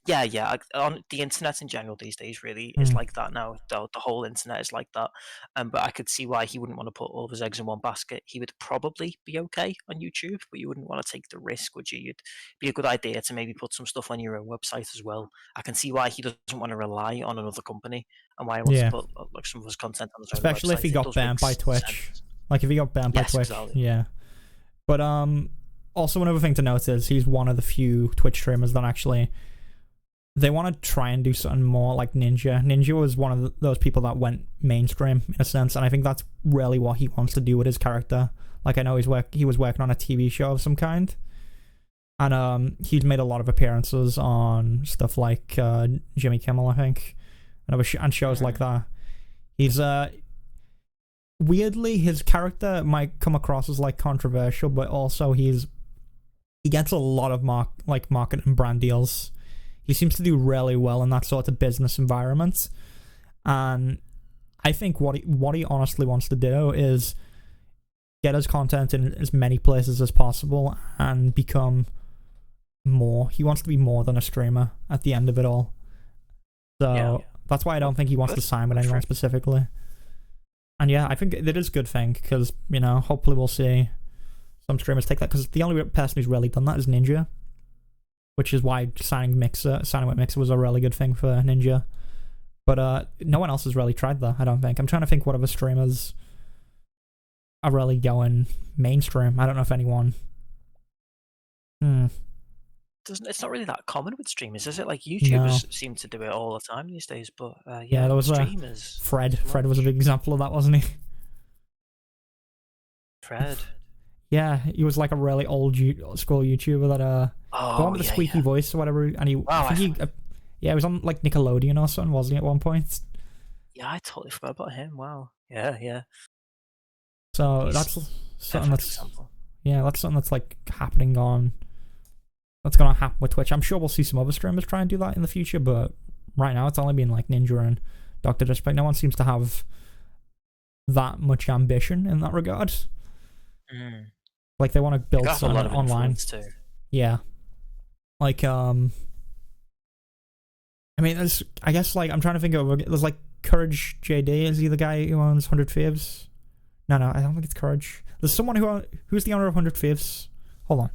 Yeah. On the internet in general these days really is like that now. The whole internet is like that. But I could see why he wouldn't want to put all of his eggs in one basket. He would probably be okay on YouTube, but you wouldn't want to take the risk, would you? It'd be a good idea to maybe put some stuff on your own website as well. I can see why he doesn't want to rely on another company, and why he wants to put like some of his content on his own website. Especially if he got banned by Twitch. Like, if he got banned by Twitch. Exactly. Yeah. But also, another thing to note is he's one of the few Twitch streamers that actually, they want to try and do something more like Ninja. Ninja was one of those people that went mainstream in a sense, and I think that's really what he wants to do with his character. Like, I know he was working on a TV show of some kind, and he's made a lot of appearances on stuff like Jimmy Kimmel, I think, and shows like that. He's weirdly, his character might come across as like controversial, but also he gets a lot of market and brand deals. He seems to do really well in that sort of business environment, and I think what he honestly wants to do is get his content in as many places as possible and become more. He wants to be more than a streamer at the end of it all. So that's why I don't think he wants to sign with anyone specifically. And yeah, I think it is a good thing, because, hopefully we'll see some streamers take that, because the only person who's really done that is Ninja, which is why signing with Mixer was a really good thing for Ninja. But no one else has really tried that, I don't think. I'm trying to think what other streamers are really going mainstream. I don't know if anyone. It's not really that common with streamers, is it? Like, YouTubers seem to do it all the time these days, but there was streamers. Fred was a big example of that, wasn't he? Fred. Yeah, he was like a really old school YouTuber that the one with the squeaky voice or whatever, and he he was on like Nickelodeon or something, wasn't he, at one point? Yeah, I totally forgot about him. Wow. Yeah. So that's something Yeah, that's something that's like happening on. That's gonna happen with Twitch. I'm sure we'll see some other streamers try and do that in the future, but right now it's only been like Ninja and Dr. Disrespect. No one seems to have that much ambition in that regard. Like they want to build something online. Too. Yeah. Like I mean, I guess like I'm trying to think of. There's like Courage JD. Is he the guy who owns 100 Thieves? No, I don't think it's Courage. There's someone who's the owner of 100 Thieves. Hold on.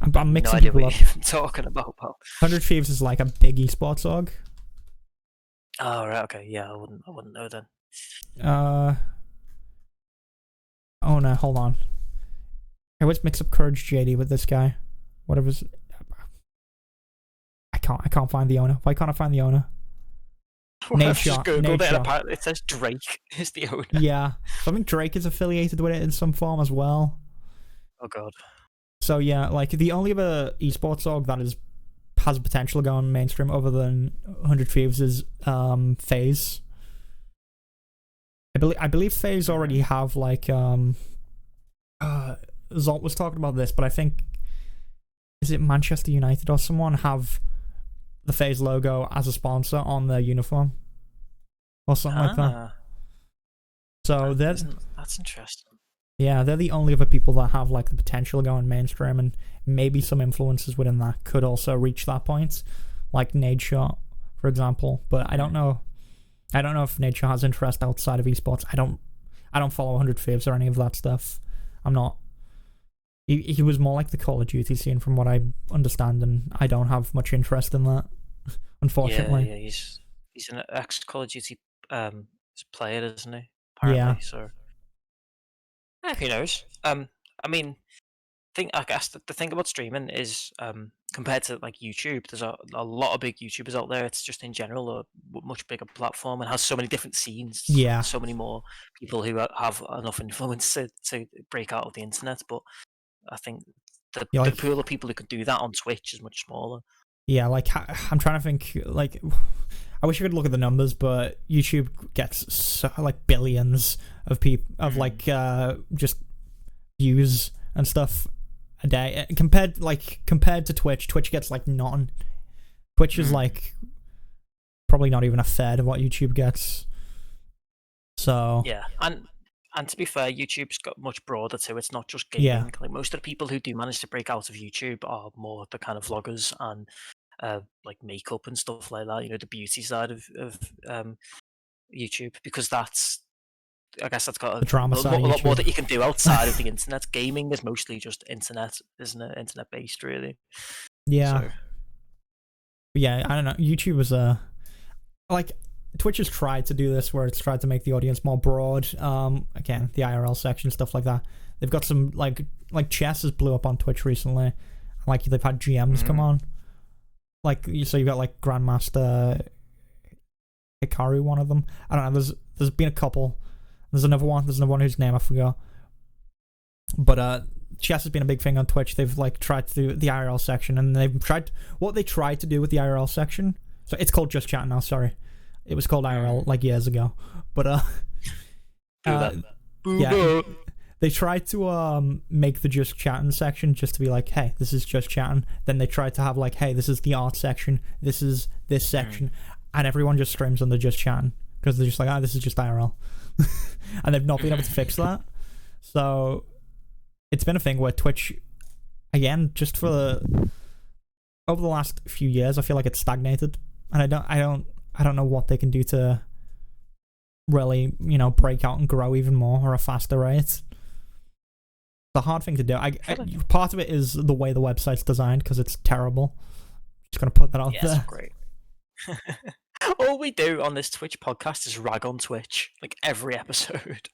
I'm mixing people up. What you're talking about, pal. 100 Thieves is like a big esports org. Oh right, okay, yeah, I wouldn't know then. Oh no, hold on. I always mix up Courage JD with this guy. Whatever's. I can't find the owner. Why can't I find the owner? Well, I've just googled it and apparently it says Drake is the owner. Yeah, so I think Drake is affiliated with it in some form as well. Oh god. So yeah, like the only other esports org that has potential going mainstream other than 100 Thieves is FaZe. I believe FaZe already have like Zolt was talking about this, but I think is it Manchester United or someone have the FaZe logo as a sponsor on their uniform or something like that. So that's interesting. Yeah, they're the only other people that have like the potential going mainstream, and maybe some influencers within that could also reach that point, like Nadeshot, for example. But I don't know. I don't know if Nadeshot has interest outside of esports. I don't follow 100 Thieves or any of that stuff. I'm not. He was more like the Call of Duty scene, from what I understand, and I don't have much interest in that, unfortunately. Yeah, he's an ex Call of Duty player, isn't he? Apparently, yeah. So. Who knows? I mean, I guess the thing about streaming is, compared to like YouTube, there's a lot of big YouTubers out there. It's just in general a much bigger platform and has so many different scenes. Yeah. So many more people who have enough influence to break out of the internet. But I think the pool of people who could do that on Twitch is much smaller. Yeah, like I'm trying to think. Like, I wish I could look at the numbers, but YouTube gets so, like billions of people like just views and stuff a day. Compared to Twitch, Twitch gets like none. Twitch is like probably not even a third of what YouTube gets. So yeah, and to be fair, YouTube's got much broader too. It's not just gaming. Yeah. Like most of the people who do manage to break out of YouTube are more the kind of vloggers and like makeup and stuff like that. You know, the beauty side of YouTube, because I guess that's got the drama side. A lot more that you can do outside of the internet. Gaming is mostly just internet, isn't it? Internet based, really. Yeah. So. Yeah, I don't know. YouTube was like Twitch has tried to do this, where it's tried to make the audience more broad. Again, the IRL section, stuff like that. They've got some like chess has blew up on Twitch recently. Like they've had GMs come on. Like so, you've got like Grandmaster Hikaru, one of them. I don't know. There's been a couple. There's another one whose name I forgot. But chess has been a big thing on Twitch. They've like tried to do the IRL section, and what they tried to do with the IRL section. So it's called Just Chatting now. Sorry, it was called IRL like years ago. But yeah, they tried to make the Just Chatting section just to be like, hey, this is Just Chatting. Then they tried to have like, hey, this is the art section. This is this section, and everyone just streams on the Just Chatting because they're just like, this is just IRL. And they've not been able to fix that. So it's been a thing where Twitch, again, just over the last few years, I feel like it's stagnated, and I don't know what they can do to really, break out and grow even more or a faster rate. It's a hard thing to do. Part of it is the way the website's designed, because it's terrible. Just gonna put that out there. It's great. All we do on this Twitch podcast is rag on Twitch, like every episode.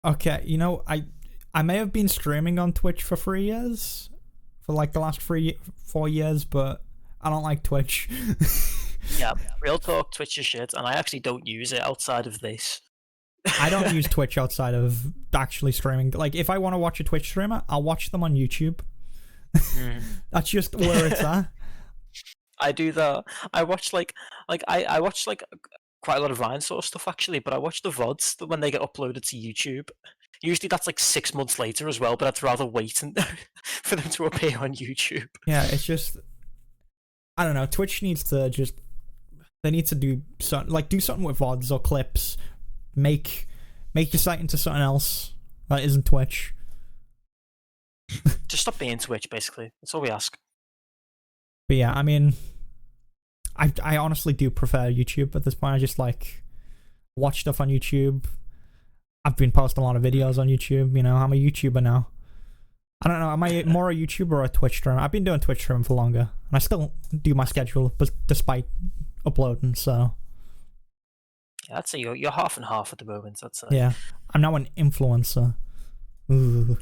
Okay, I may have been streaming on Twitch for 3 years, for like the last 4 years, but I don't like Twitch. Yeah, real talk, Twitch is shit, and I actually don't use it outside of this. I don't use Twitch outside of actually streaming. Like, if I want to watch a Twitch streamer, I'll watch them on YouTube. That's just where it's at. I do that. I watch I watch quite a lot of Vine sort of stuff actually, but I watch the VODs when they get uploaded to YouTube. Usually that's like 6 months later as well, but I'd rather wait for them to appear on YouTube. Yeah, it's just, I don't know. Twitch needs to just, they need to do something, like do something with VODs or clips. Make your site into something else that isn't Twitch. Just stop being Twitch, basically. That's all we ask. But yeah, I mean, I honestly do prefer YouTube at this point. I just like watch stuff on YouTube. I've been posting a lot of videos on YouTube. You know, I'm a YouTuber now. I don't know. Am I more a YouTuber or a Twitch streamer? I've been doing Twitch streaming for longer, and I still do my schedule, but despite uploading. So yeah, I'd say you're half and half at the moment. I'd say. Yeah, I'm now an influencer. Ooh.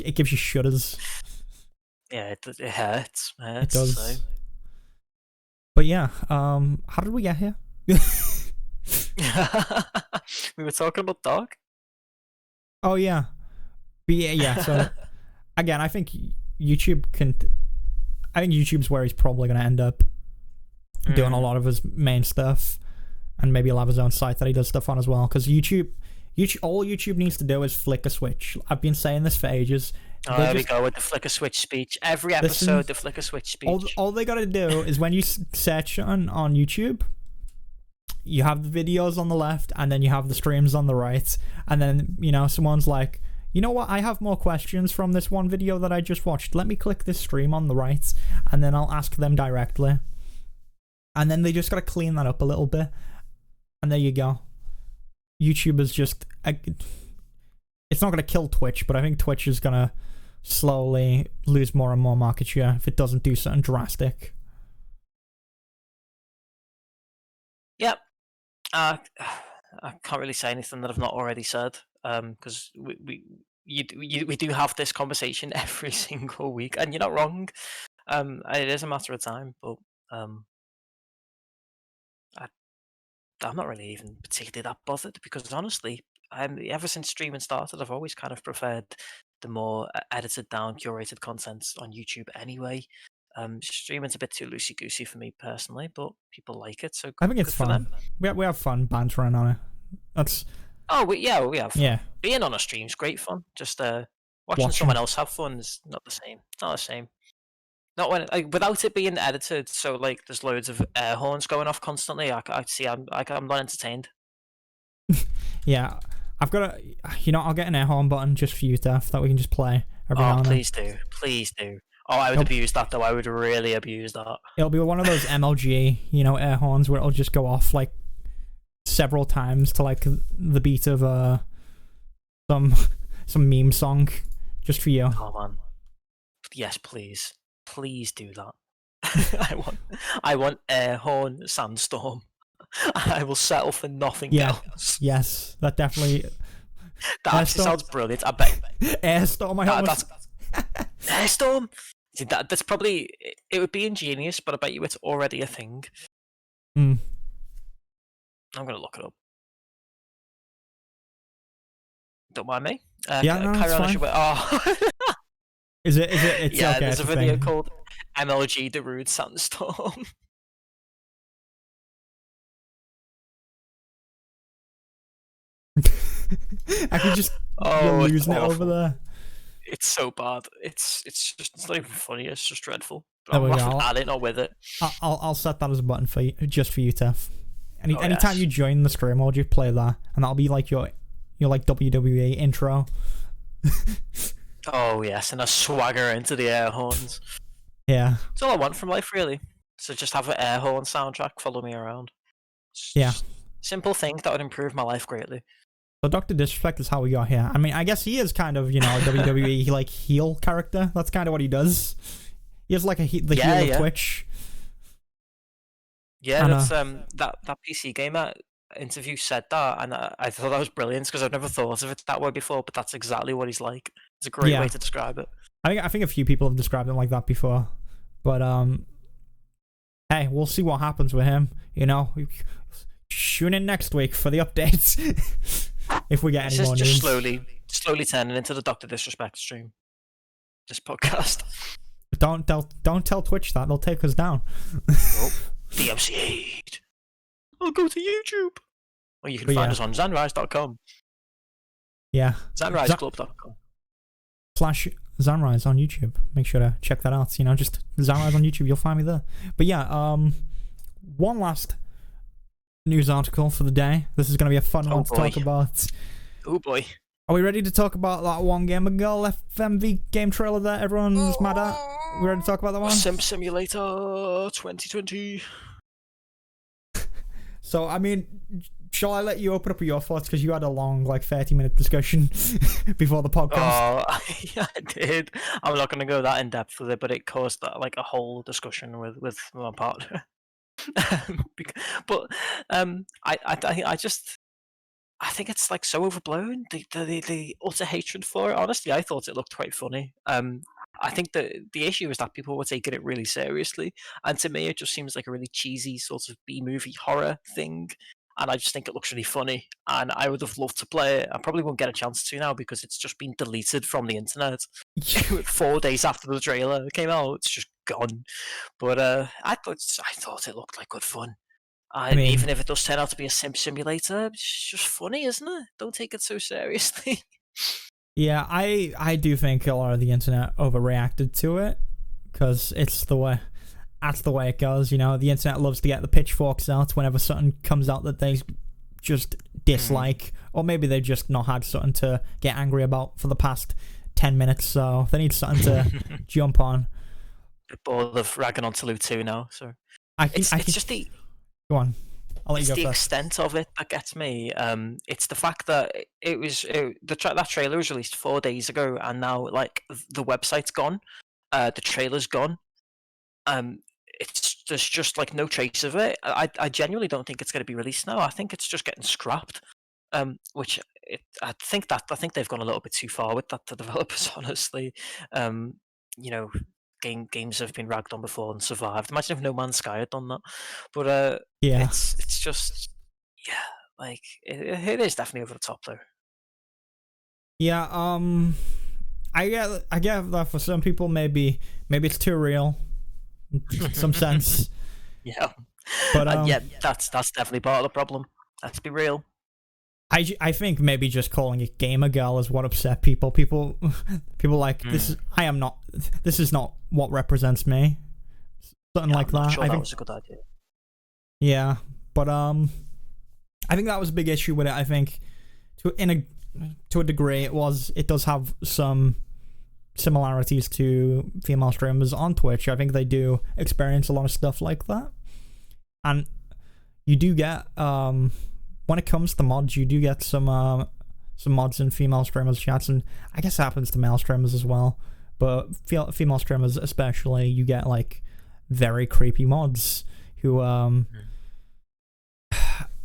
It gives you shudders. Yeah, it hurts. It does. So. But yeah, how did we get here? We were talking about dog. Oh yeah, but yeah. So again, I think YouTube can. I think YouTube's where he's probably going to end up doing a lot of his main stuff, and maybe he'll have his own site that he does stuff on as well. Because YouTube, all YouTube needs to do is flick a switch. I've been saying this for ages. Oh, there we go with the flick a switch speech. Every episode, the flick a switch speech. All they got to do is when you search on YouTube, you have the videos on the left, and then you have the streams on the right, and then, you know, someone's like, you know what, I have more questions from this one video that I just watched. Let me click this stream on the right, and then I'll ask them directly. And then they just got to clean that up a little bit, and there you go. YouTube is just... it's not going to kill Twitch, but I think Twitch is going to slowly lose more and more market share if it doesn't do something drastic. Yep. I can't really say anything that I've not already said, because we do have this conversation every single week, and you're not wrong. It is a matter of time, but I'm not really even particularly that bothered, because honestly, ever since streaming started, I've always kind of preferred the more edited down, curated content on YouTube anyway. Streaming's a bit too loosey goosey for me personally, but people like it, so I think it's fun. We have fun bantering on it. That's we have fun. Yeah. Being on a stream's great fun. Just watching someone else have fun is not the same. It's not the same. Not when without it being edited, so like there's loads of air horns going off constantly. I'm not entertained. Yeah, I've got I'll get an air horn button just for you, Tef, that we can just play every now and then. Please do. Oh, I would abuse that though. I would really abuse that. It'll be one of those MLG, air horns where it'll just go off like several times to like the beat of some meme song just for you. Oh man, yes, please do that. I want air horn sandstorm. I will settle for nothing else. Yes, that definitely. That actually sounds brilliant. I bet. Airstorm. Airstorm. See, that's probably, it would be ingenious, but I bet you it's already a thing. I'm gonna look it up. Don't mind me. Yeah, no, it's fine. Oh. Is it? It's yeah, okay, there's a video called MLG The Rude Sandstorm. I can just losing it over there. It's so bad. It's not even funny. It's just dreadful. There I'm we laughing go. at it, not with it. I'll set that as a button for you, just for you, Tef. Anytime you join the stream, I'll just play that, and that'll be like your like WWE intro. Oh yes, and I swagger into the air horns. Yeah, that's all I want from life, really. So just have an air horn soundtrack follow me around. Simple thing that would improve my life greatly. So Dr. Disrespect is how we got here. I mean, I guess he is kind of, a WWE like heel character. That's kind of what he does. He has like the heel of Twitch. Yeah, that's that PC Gamer interview said that, and I thought that was brilliant because I've never thought of it that way before. But that's exactly what he's like. It's a great way to describe it. I think a few people have described him like that before, but hey, we'll see what happens with him. Tune in next week for the updates. If we get any more news. Just slowly turning into the Dr. Disrespect stream. This podcast. Don't tell Twitch that, they'll take us down. DMCA'd. I'll go to YouTube. Or you can find us on Zanrise.com. Yeah. ZanriseClub.com. / Zanrise on YouTube. Make sure to check that out. You know, just Zanrise on YouTube. You'll find me there. But yeah, one last news article for the day. This is going to be a fun one to talk about. Oh boy. Are we ready to talk about that One Gamer Girl FMV game trailer that everyone's mad at? We ready to talk about that one? Sim Simulator 2020. So, I mean, shall I let you open up with your thoughts? Because you had a long, like, 30-minute discussion before the podcast. Oh, yeah, I did. I'm not going to go that in depth with it, but it caused like a whole discussion with my partner. But I think it's like so overblown. The utter hatred for it. Honestly, I thought it looked quite funny. I think the issue is that people were taking it really seriously, and to me, it just seems like a really cheesy sort of B-movie horror thing. And I just think it looks really funny, and I would have loved to play it. I probably won't get a chance to now because it's just been deleted from the internet. 4 days after the trailer came out, it's just gone. But I thought it looked like good fun. I mean, even if it does turn out to be a simulator, it's just funny, isn't it? Don't take it so seriously. Yeah, I do think a lot of the internet overreacted to it because that's the way it goes. You know, the internet loves to get the pitchforks out whenever something comes out that they just dislike, or maybe they've just not had something to get angry about for the past 10 minutes, so they need something to jump on. Bored of ragging on Toulouse 2 now, so it's just the... Go on. I'll let you go first. The extent of it that gets me. It's the fact that that trailer was released 4 days ago, and now like the website's gone, the trailer's gone. There's just like no trace of it. I genuinely don't think it's going to be released now. I think it's just getting scrapped. I think they've gone a little bit too far with that. The developers, honestly, you know. Games have been ragged on before and survived. Imagine if No Man's Sky had done that. But yeah, it's just like it is definitely over the top though. Yeah, I get that for some people maybe it's too real, in some sense. Yeah, but yeah, that's definitely part of the problem. Let's be real. I think maybe just calling it Gamer Girl is what upset people. People like this is not what represents me. Something like that. Sure, that was a good idea. Yeah, but I think that was a big issue with it. I think to a degree it does have some similarities to female streamers on Twitch. I think they do experience a lot of stuff like that, and you do get when it comes to mods, you do get some mods in female streamers chats, and I guess it happens to male streamers as well. But female streamers especially, you get like very creepy mods who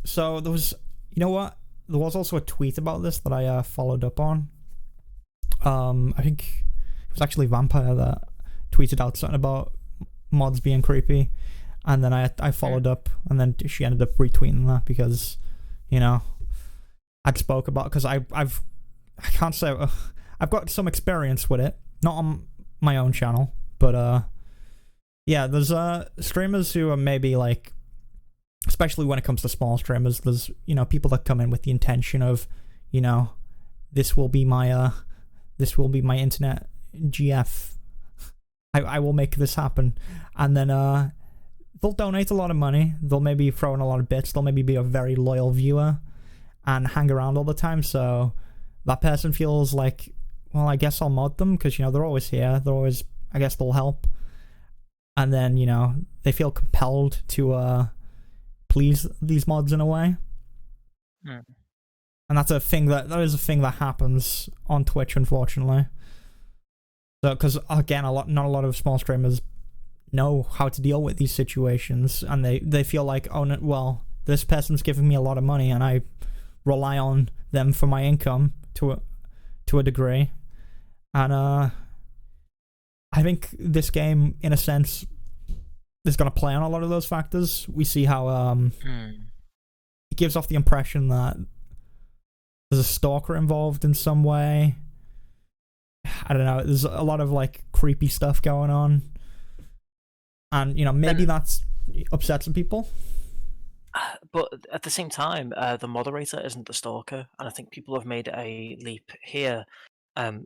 So there was, you know what? There was also a tweet about this that I followed up on. I think it was actually Vampire that tweeted out something about mods being creepy, and then I followed up, and then she ended up retweeting that because, you know, I'd spoke about, because I can't say I've got some experience with it, not on my own channel, but yeah, there's streamers who are maybe like, especially when it comes to small streamers, there's, you know, people that come in with the intention of, you know, this will be my internet GF. I will make this happen, and then they'll donate a lot of money. They'll maybe throw in a lot of bits. They'll maybe be a very loyal viewer and hang around all the time. So that person feels like, well, I guess I'll mod them because, you know, they're always here. They're always, I guess they'll help. And then, you know, they feel compelled to please these mods in a way. Mm. And that is a thing that happens on Twitch, unfortunately. So, because again, not a lot of small streamers know how to deal with these situations, and they feel like, oh no, well, this person's giving me a lot of money, and I rely on them for my income to a degree, and I think this game, in a sense, is going to play on a lot of those factors. We see how it gives off the impression that there's a stalker involved in some way. I don't know. There's a lot of like creepy stuff going on, and you know, maybe that's upset some people. but at the same time, the moderator isn't the stalker, and I think people have made a leap here,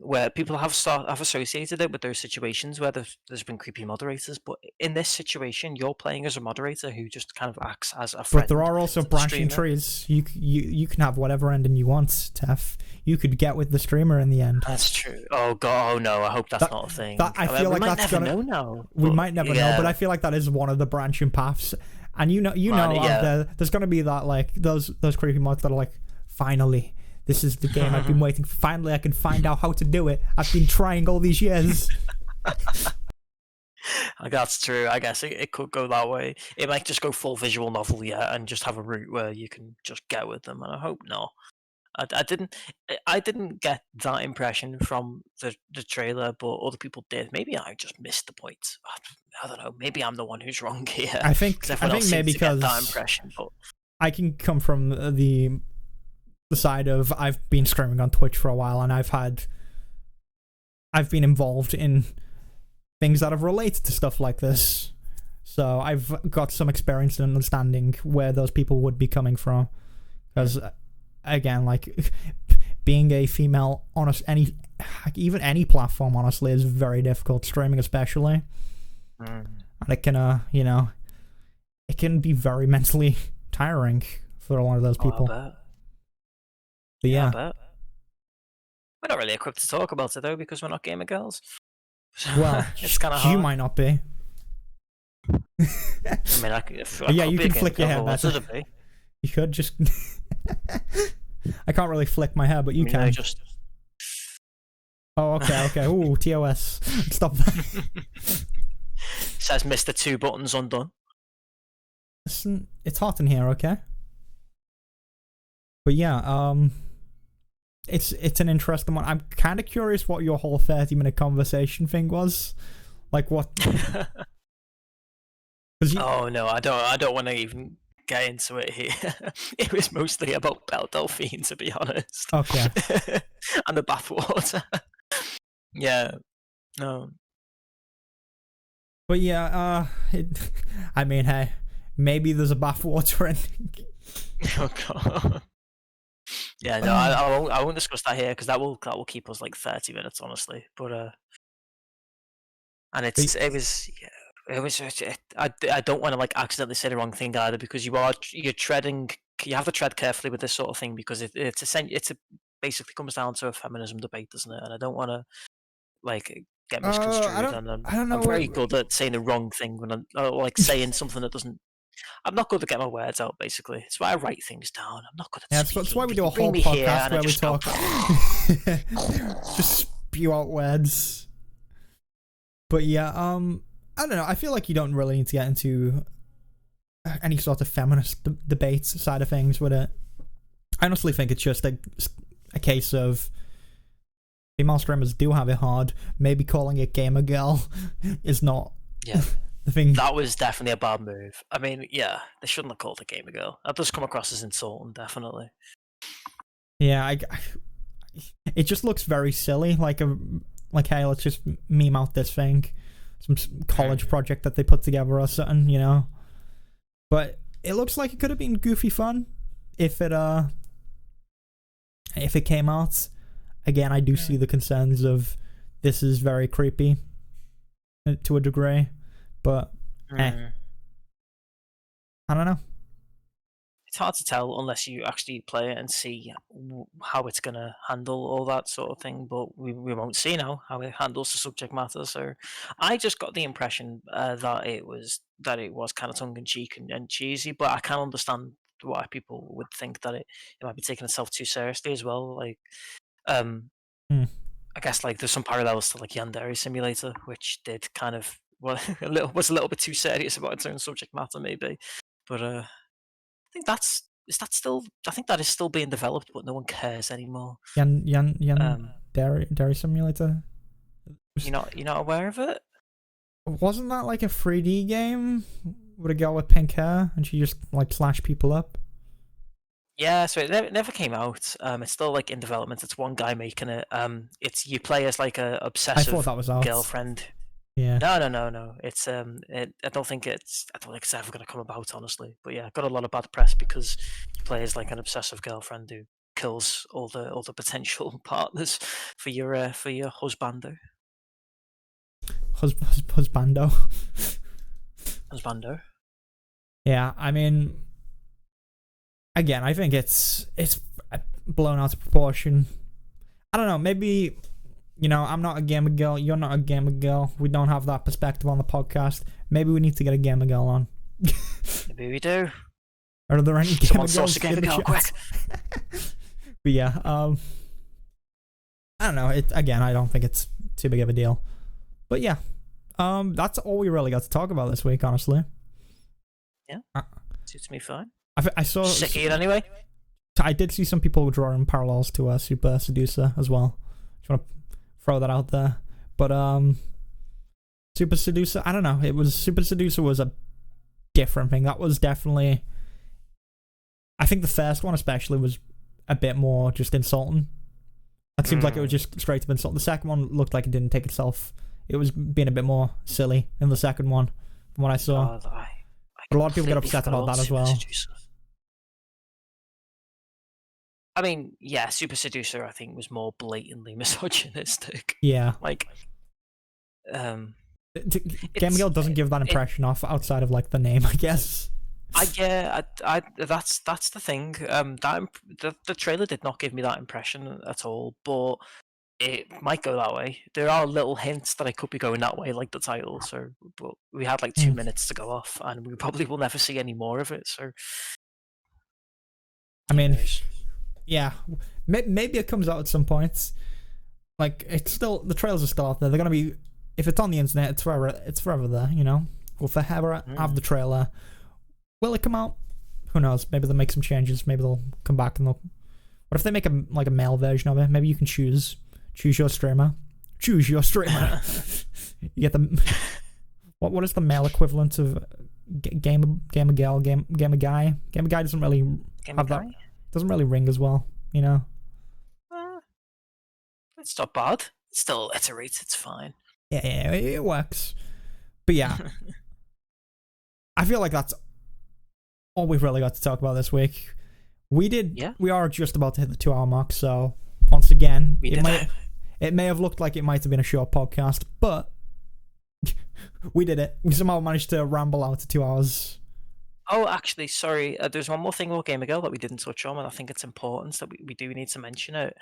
where people have associated it with those situations where there's been creepy moderators. But in this situation, you're playing as a moderator who just kind of acts as a friend. But there are also branching trees. You can have whatever ending you want, Tef. You could get with the streamer in the end. That's true. Oh god, oh no! I hope that's not a thing. I feel like that's gonna. Know now. We might never know, but I feel like that is one of the branching paths. And there's gonna be that, like, those creepy mods that are like, finally, this is the game I've been waiting for. Finally, I can find out how to do it. I've been trying all these years. That's true. I guess it could go that way. It might just go full visual novel, and just have a route where you can just get with them. And I hope not. I didn't get that impression from the trailer, but other people did. Maybe I just missed the point. I don't know. Maybe I'm the one who's wrong here. I think maybe because that impression, but I can come from the side of, I've been streaming on Twitch for a while, and I've been involved in things that have related to stuff like this, so I've got some experience in understanding where those people would be coming from. Because again, like, being a female on even any platform, honestly, is very difficult, streaming especially. And it can it can be very mentally tiring for a lot of those people. But yeah, we're not really equipped to talk about it though, because we're not gamer girls. Well, it's kind of hard. You might not be. I mean, you can flick your hair better. You could just. I can't really flick my hair, but you can. Oh, okay. Ooh, TOS. Stop that. Says Mr. Two Buttons Undone. Listen, it's hot in here, okay? But yeah, it's an interesting one. I'm kind of curious what your whole 30-minute conversation thing was. Like, what? Oh no, I don't want to even get into it here. It was mostly about Belle Delphine, to be honest. Okay. And the bathwater. Yeah. No. But yeah, I mean, hey, maybe there's a bathwater ending. Oh god. Yeah, no, I won't discuss that here, because that will keep us like 30 minutes, honestly. But and it was. I don't want to like accidentally say the wrong thing either, because you have to tread carefully with this sort of thing, because it basically comes down to a feminism debate, doesn't it? And I don't want to like get misconstrued. I don't know. I'm very good at saying the wrong thing when I'm like saying something that doesn't. I'm not good at getting my words out. Basically, it's why I write things down. I'm not good at. That's why we do a whole podcast where we talk. Just spew out words. But yeah, I don't know. I feel like you don't really need to get into any sort of feminist debate side of things with it. I honestly think it's just a case of female streamers do have it hard. Maybe calling it gamer girl is not the thing. That was definitely a bad move. I mean, yeah, they shouldn't have called it gamer girl. That does come across as insulting, definitely. Yeah, it just looks very silly. Like, hey, let's just meme out this thing. Some college project that they put together or something, you know. But it looks like it could have been goofy fun if it came out. Again, I do see the concerns of this is very creepy to a degree, but I don't know. It's hard to tell unless you actually play it and see how it's going to handle all that sort of thing, but we won't see now how it handles the subject matter. So I just got the impression that it was kind of tongue-in-cheek and cheesy, but I can understand why people would think that it might be taking itself too seriously as well. Like, I guess like there's some parallels to like Yandere Simulator, which did kind of was a little bit too serious about its own subject matter, maybe. But I think that is still being developed, but no one cares anymore. Dairy Simulator. You're not aware of it? Wasn't that like a 3D game with a girl with pink hair and she just like slashed people up? Yeah, so it never came out. It's still like in development. It's one guy making it. It's you play as like a obsessive I thought that was out. girlfriend. Yeah. No. It's I don't think it's ever going to come about, honestly. But yeah, got a lot of bad press because you play as like an obsessive girlfriend who kills all the potential partners for your husbando. Husbando. Husbando. Yeah, I mean, again, I think it's blown out of proportion. I don't know, maybe, I'm not a gamer girl, you're not a gamer girl, we don't have that perspective on the podcast. Maybe we need to get a gamer girl on. Maybe we do. Are there any gamer girls in the chat? Quick. But yeah, I don't know, I don't think it's too big of a deal. But yeah, that's all we really got to talk about this week, honestly. Yeah, suits me fine. I saw... Sick of it anyway. I did see some people drawing parallels to Super Seducer as well. Just want to throw that out there. But Super Seducer, I don't know. Super Seducer was a different thing. That was definitely... I think the first one especially was a bit more just insulting. It seems like it was just straight up insult. The second one looked like it didn't take itself. It was being a bit more silly in the second one, from what I saw. But a lot of people get upset about that as well. Seducer. I mean, yeah, Super Seducer, I think, was more blatantly misogynistic. Yeah. Like, Game Girl doesn't give that impression off outside of, like, the name, I guess. That's the thing. The trailer did not give me that impression at all, but it might go that way. There are little hints that I could be going that way, like the title. So, but we had like 2 minutes to go off, and we probably will never see any more of it. So, I mean, yeah, maybe it comes out at some point. Like, the trailers are still out there. They're gonna be, if it's on the internet, it's forever there. We'll forever have the trailer. Will it come out? Who knows? Maybe they'll make some changes. Maybe they'll come back and what if they make a male version of it? Maybe you can choose your streamer. Choose your streamer. You get the what is the male equivalent of gamer girl, gamer guy? Gamer guy doesn't really have that. Doesn't really ring as well, It's not bad. It's still iterates. It's fine. Yeah, it works. But yeah, I feel like that's all we've really got to talk about this week. We are just about to hit the 2-hour mark, so once again, it may have looked like it might have been a short podcast, but we did it. We somehow managed to ramble out to 2 hours. Oh, actually, sorry. There's one more thing about Gamer Girl that we didn't touch on, and I think it's important that we do need to mention it.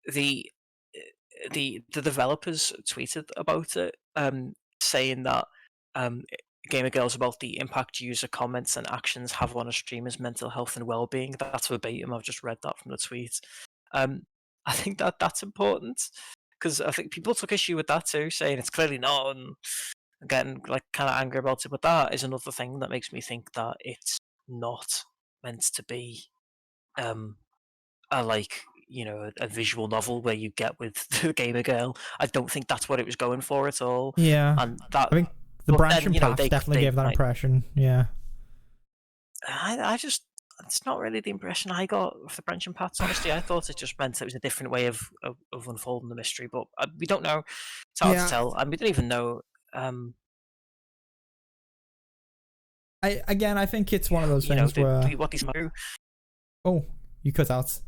The developers tweeted about it, saying that Gamer Girl's about the impact user comments and actions have on a streamer's mental health and well-being. That's verbatim. I've just read that from the tweet. I think that's important because I think people took issue with that too, saying it's clearly not, and getting like kind of angry about it. But that is another thing that makes me think that it's not meant to be a visual novel where you get with the Gamer Girl. I don't think that's what it was going for at all. Yeah, and that I think the branching path definitely gave that impression. Yeah, I just, it's not really the impression I got of the branching paths. Honestly, I thought it just meant it was a different way of unfolding the mystery, but we don't know. It's hard to tell, and we don't even know. I think it's one of those things where what these do. Oh, you cut out.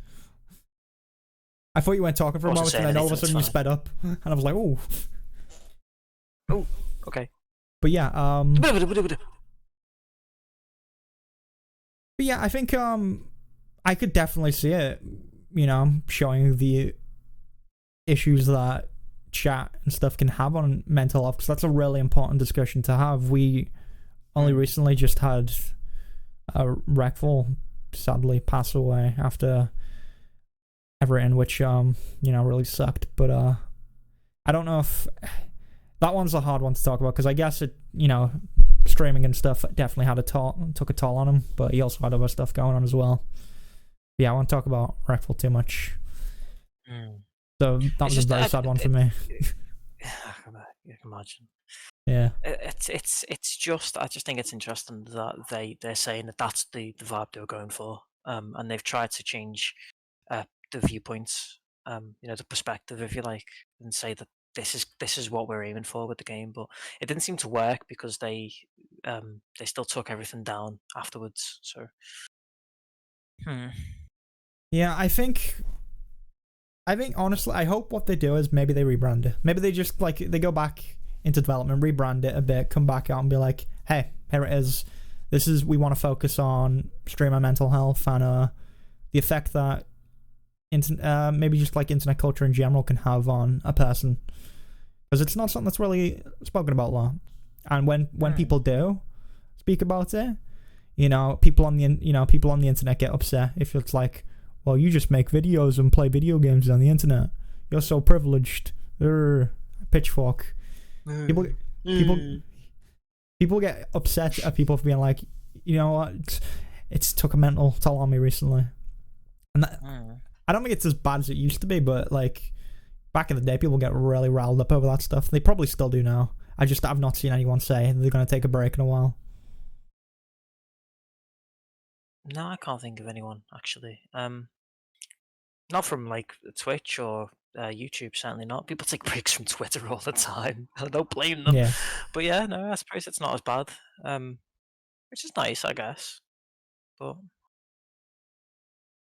I thought you weren't talking for a moment, and then all of a sudden you sped up, and I was like, "Oh, okay." But yeah, I think I could definitely see it, showing the issues that chat and stuff can have on mental health, because that's a really important discussion to have. We only recently just had Reckful sadly pass away after Everton, which really sucked. But I don't know if that one's a hard one to talk about, because I guess it, streaming and stuff definitely took a toll on him, but he also had other stuff going on as well. Yeah, I won't talk about Reckful too much. So that was a very sad one for me. You can imagine. Yeah, it's just, I just think it's interesting that they're saying that that's the vibe they were going for, and they've tried to change the viewpoints, the perspective, if you like, and say that this is what we're aiming for with the game, but it didn't seem to work because they still took everything down afterwards. So, yeah, I think honestly, I hope what they do is maybe they rebrand it. Maybe they just like they go back into development, rebrand it a bit, come back out and be like, hey, here it is. This is, we want to focus on streamer mental health and the effect that maybe just like internet culture in general can have on a person, because it's not something that's really spoken about a lot. And when people do speak about it, people on the internet get upset if it's like, well, you just make videos and play video games on the internet. You're so privileged. Pitchfork. People get upset at people for being like, you know what, it's took a mental toll on me recently. And that, I don't think it's as bad as it used to be, but like back in the day, people get really riled up over that stuff. They probably still do now. I've not seen anyone say they're going to take a break in a while. No, I can't think of anyone actually. Not from like Twitch or YouTube, certainly not. People take breaks from Twitter all the time. I don't blame them. Yeah. But yeah, no, I suppose it's not as bad. Which is nice, I guess. But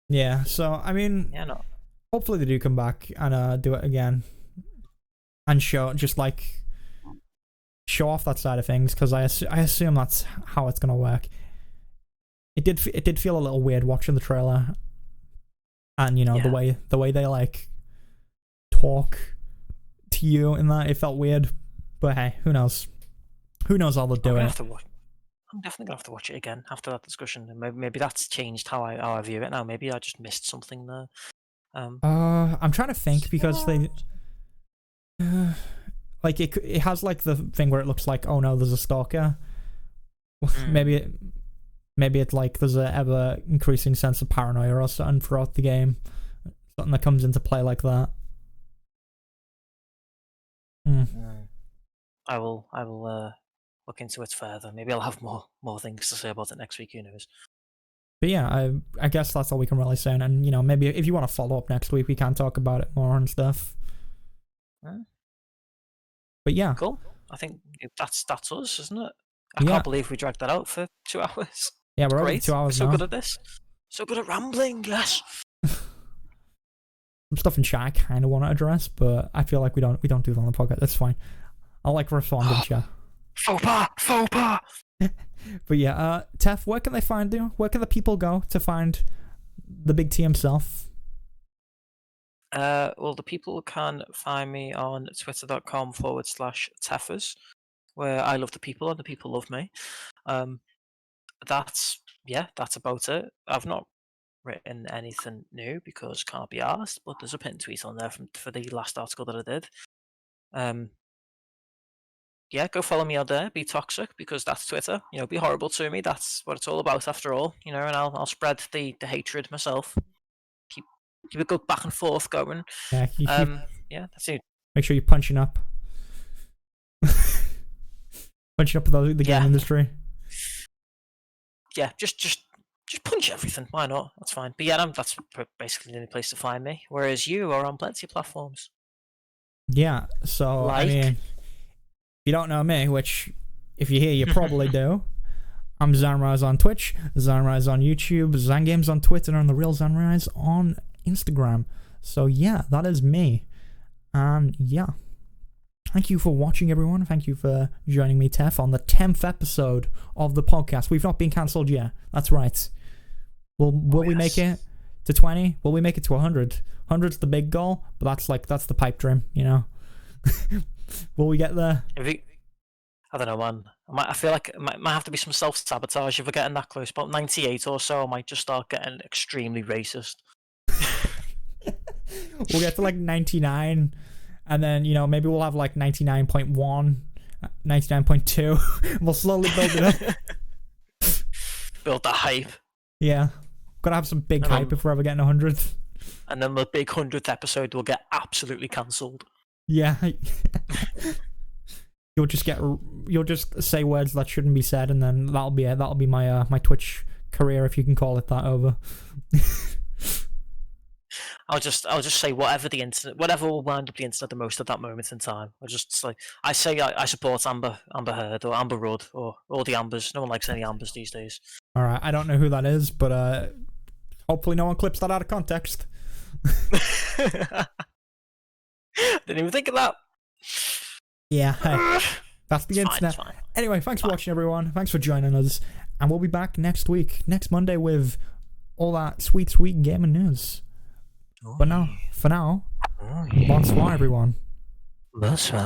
yeah, so I mean, yeah, no. Hopefully they do come back and do it again and show off that side of things, because I assume that's how it's gonna work. It did feel a little weird watching the trailer, and the way they like talk to you in that, it felt weird. But hey, who knows how they'll do it. I'm definitely gonna have to watch it again after that discussion, and maybe that's changed how I view it now. Maybe I just missed something there. I'm trying to think, because they like it has like the thing where it looks like, oh no, there's a stalker. Maybe it's like there's a ever increasing sense of paranoia or something throughout the game, something that comes into play like that. I will look into it further. Maybe I'll have more things to say about it next week. Who knows? But yeah, I guess that's all we can really say. And maybe if you want to follow up next week, we can talk about it more and stuff. But yeah, cool. I think that's us, isn't it? I can't believe we dragged that out for 2 hours. Yeah, we're already 2 hours now. So good at this. So good at rambling. Yes. Some stuff in chat I kind of want to address, but I feel like we don't do that on the podcast. That's fine. I'll like respond in chat. Faux pas. But yeah, Tef, where can they find you? Where can the people go to find the Big T himself? Well, the people can find me on twitter.com/Teffers, where I love the people and the people love me. That's about it. I've not written anything new because can't be arsed, but there's a pinned tweet on there for the last article that I did. Yeah, go follow me out there. Be toxic, because that's Twitter. Be horrible to me. That's what it's all about, after all. And I'll spread the hatred myself. Keep a good back and forth going. Yeah, yeah, that's it. Make sure you're punching up. Punching up the game industry. Yeah, just punch everything. Why not? That's fine. But yeah, that's basically the only place to find me. Whereas you are on plenty of platforms. Yeah, so I mean, if you don't know me, which if you're here, you probably do. I'm Zanrise on Twitch, Zanrise on YouTube, Zangames on Twitter, and The Real Zanrise on Instagram. So yeah, that is me. And yeah, thank you for watching, everyone. Thank you for joining me, Tef, on the 10th episode of the podcast. We've not been cancelled yet. That's right. Will we make it to 20? Will we make it to 100? 100's the big goal, but that's the pipe dream, Will we get there? I don't know, man. I feel like it might have to be some self-sabotage if we're getting that close. About 98 or so, I might just start getting extremely racist. We'll get to like 99, and then, maybe we'll have like 99.1, 99.2. We'll slowly build it up. Build the hype. Yeah. Gotta have some big hype if we're ever getting 100. And then the big 100th episode will get absolutely cancelled. Yeah. You'll just say words that shouldn't be said, and then that'll be it. That'll be my my Twitch career, if you can call it that, over. I'll just say whatever will wind up the internet the most at that moment in time. I'll just like I say I support Amber Heard or Amber Rudd or all the Ambers. No one likes any Ambers these days. All right, I don't know who that is, but hopefully no one clips that out of context. Didn't even think of that. Yeah, hey, that's the internet. Fine. Anyway, thanks for watching, everyone. Thanks for joining us, and we'll be back next Monday, with all that sweet gaming news. But now, for now, bonsoir, everyone. Bonsoir.